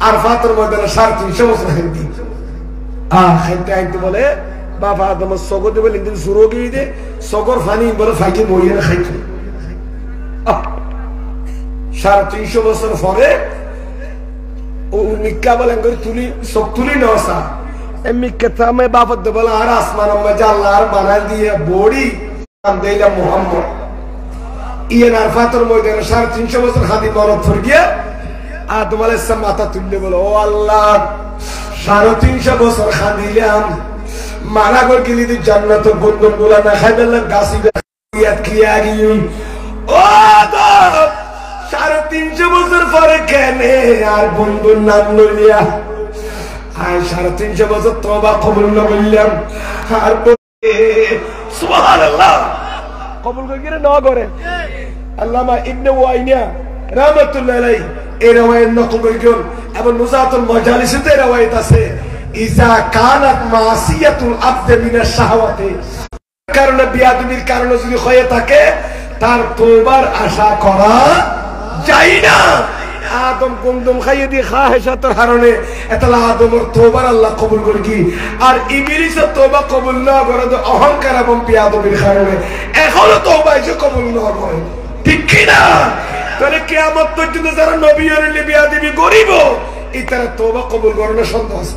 আর ফাতর ময়দানে 350 বছর হিন্দি খাইতে বলে বাবা আদম সগর দেবে ইন্দিন শুরু গিয়ে দে সগর ফানি বলে ফাইকে মরিয়ে খাইতে 350 বছর পরে ও নিকা বলে করে তুলি সব তুলি নসা এমনি কেতামে বাবা দেবে আর আসমান মধ্যে আল্লাহর বানাই দিয়ে বড়ি দেইলা মুহাম্মদ ইয়েন আর ফাতর ময়দানে 350 বছর খাদি মরদ ফর গিয়া আদম আলাইহিস সালাম মাথা তুললে বলো, ও আল্লাহ 350 বছর খাদিলাম, মারা গো গেলি দি জান্নাত বন্ধন গুলা না খাইলাম গাছি ইয়াত কিয়া গিয়ে। ও আদম 350 বছর পরে কেনে আর বন্ধুর নাম লইয়া? আর 350 বছর তওবা কবুল না করলাম আর সুবহানাল্লাহ কবুল করে না করে। আল্লামা ইবনে ওয়াইনা রাহমাতুল্লাহ আলাইহি এই রাওয়ায়াত নকল করেন এবং নুজাতুল মাজালিসে রাওয়ায়াত আছে, ইজা কানাত মাসিয়াতুল আবদ মিনাশ শাহওয়াতি, কারণে বিয়াদবির কারণে যদি হয়ে থাকে তার তওবার আশা করা যায় না। আদম কুমদম খাইয়ে দিয়ে খাহেশাতের কারণে এতলা আদমের তওবার আল্লাহ কবুল করে কি, আর ইবলিসের তওবা কবুল না করে অহংকার এবং বিয়াদবির কারণে এখনো তওবা এসে কবুল না করে, ঠিক কি না? তাহলে কিয়ামত পর্যন্ত যারা নবী আর বিয়াদবি করিব এই তারা তওবা কবুল করে না সন্দেহ আছে,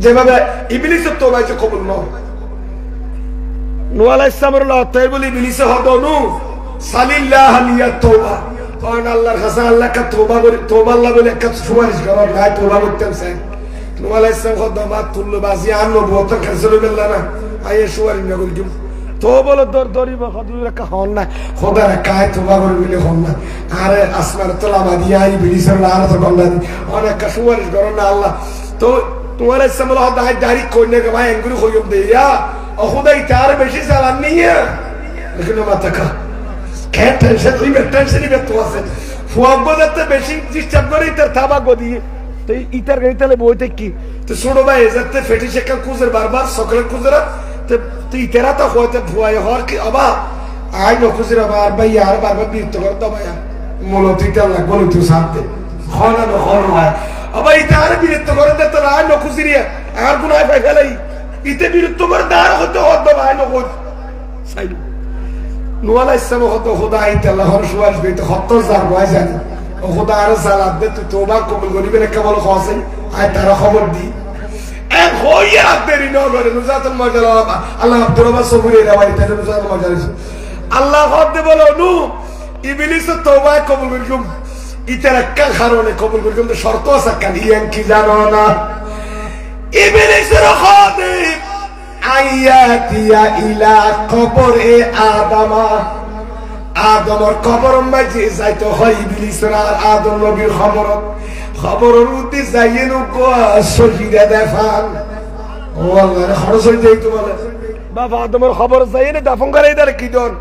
যেভাবে ইবলিসের তওবা এসে কবুল না হয়। নূহ আলাইহিস সালামের লাতাই বলি ইবলিসে হদনু সালিল্লাহ আলিয়াত তওবা, কারণ আল্লাহর কাছে আল্লাহকে তওবা করে, তওবা আল্লাহ বলে একটা সুপারিশ করা নাই, তওবা করতেন স্যার। নূহ আলাইহিস সালাম খদমাত তুল্লু বাজি আর নবুয়ত ক্যান্সেল হয়ে গেল না, আইয়ে সুপারিশ না করি তো বলো দরিব খদুল রাখা হন না, খোদা রাখায় তওবা করে বলে হন না। আরে আসমান তোলাবা দিয়া ইবলিসের লানত গন্ডা দি অনেক সুপারিশ করো না আল্লাহ। তো নূহ আলাইহিস সালাম হদা দাড়ি কইনে কে ভাই এঙ্গুরি কইম দেয়া ও খোদাই তার বেশি চালান নিয়া লেকিন মাথা কা কেন টেনশন নিবে তো আছে ফুয়াব যাতে বেশি ডিস্টার্ব করে তার থাবা গদি তো ইতার গাড়ি তালে বইতে কি তো ছোট ভাই যাতে ফেটি শেখা কুজের বারবার সকালে কুজরা তো ইতারা তো হইতে ভুয়াই হর কি অবা আই ন কুজের আবার ভাই আর বারবার বিরক্ত করে তো ভাই মূলত ইতা লাগবো তুই সাথে হনা ন হর হয় অবা ইতার বিরক্ত করে তো আই ন কুজরিয়া আর গুনাহ পাই ফেলাই ইতে বিরক্ত করে দাঁড় হতে হতো ভাই ন কই সাইড নূহ আলাইহিস সালাম হতো খোদা আইতে আল্লাহর সুয়াজ বেতে হত্তর জার বয় জানি ও খোদা আর সালাত দে তুই তওবা কবুল করিবে না কেবল খসে আই তার খবর দি এক হইয়া দেরি ন করে নুজাতুল মাজাল আল্লাহ আব্দুর রহমান সবুরি রাওয়ায়াত এটা নুজাতুল মাজাল আল্লাহ হদে বলো নু ইবলিস তওবা কবুল করিম ইতার একটা কারণে কবুল করিম তো শর্ত আছে কাল ইয়ান কি জানো না ইবলিসের হদে আইয়াতিয়া ইলা কবরে আদমা, আদমর কবর মাঝে যাইতে হয় ইবলিসের আর আদম নবীর খবরের উদ্দি যাইয়ে নুকো সজিদা দেফান। ও আল্লাহ খরচ হয়ে যাইতো বলে বাবা আদমের খবর যাইয়ে না দাফন করে ইদার কি দন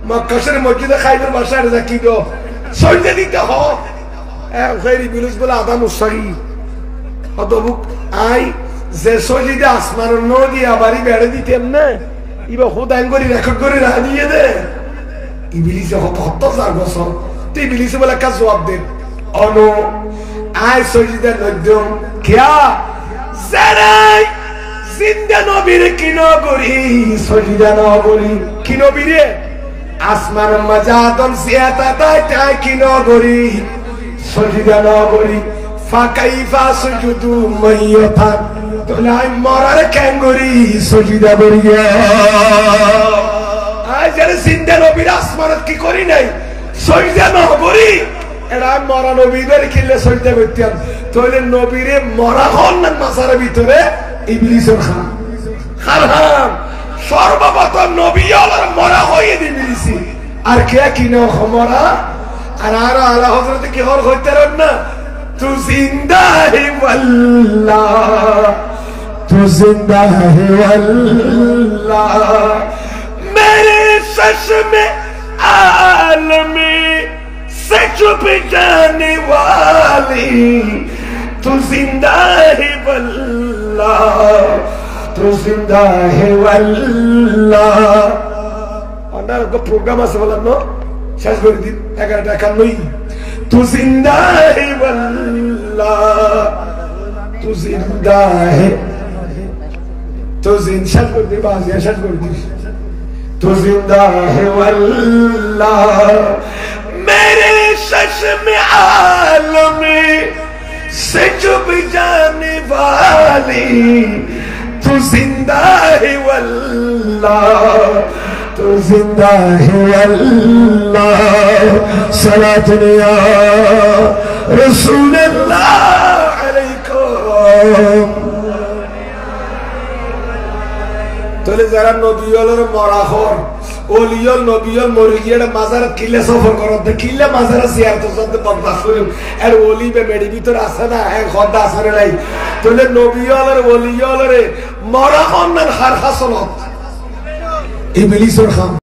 মক্কা শরীফ মসজিদে খাইবের বাসায় যা কি দো সজিদা দিতে হ খৈর ইবলিস বলে আদম উসারি অদবুক আই যে সজিদে আসমানের নদী আবারই বেড়ে দিতেন না ইবা খোদাইন করে রেকর্ড করে রাখা দিয়ে দে ইবলিসে হত চার বছর তো ইবলিসে বলে একটা জবাব দে অনু আয় সজিদার নদ্যম কিয়া জানাই জিন্দা নবীর কি নগরী সজিদা নগরী কি নবীরে আসমানের মাঝে আদম সিয়াতা তাই কি নগরী সজিদা নগরী ফাকাইফা সুজুদু মাইয়াতান তোলাই মরার ক্যাঙ্গুরি সজিদা করিয়া আজ যারা জিন্দা নবীর আসমানত কি করি নাই সজিদা না করি এরা মরা নবীদের কিলে সজিদা করতেন তাহলে নবীরে মরা হন না মাসারের ভিতরে ইবলিসের খান হারাম সর্বপ্রথম নবী আল্লাহর মরা হয়ে দি ইবলিসি আর কে কি না মরা আর আলা হযরত কি হর হইতেন না तू जिंदा है वल्लाह तू जिंदा है वल्लाह मेरे सच में आलमी से छुप जाने वाली तू जिंदा है वल्लाह तू जिंदा है वल्लाह अंदर को प्रोग्राम আছে বলেন না শেষ করে দিন 11টা কান নই तू जिंदा है वल्लाह तू जिंदा है तू जिंदा कर दे बाज ऐसा कर दे तू जिंदा है वल्लाह मेरे सच में आलम से चुप जाने वाली तू जिंदा है वल्लाह तू जिंदा है वल्लाह सलात या রাসূলুল্লাহ আলাইকুম। তাহলে যারা নবীর মরা হর ওলিয়ল নবীল মরি গিয়ে মাজার কিলে সফর করতে কিলে মাজার সিয়ার তো সব বদমাশ করিম আর ওলি বে মেডি ভিতর আছে না এক খদ্দা আছে নাই তাহলে নবীল আর ওলিয়ল রে মরা হন না হার হাসনত ইবলিসর খাম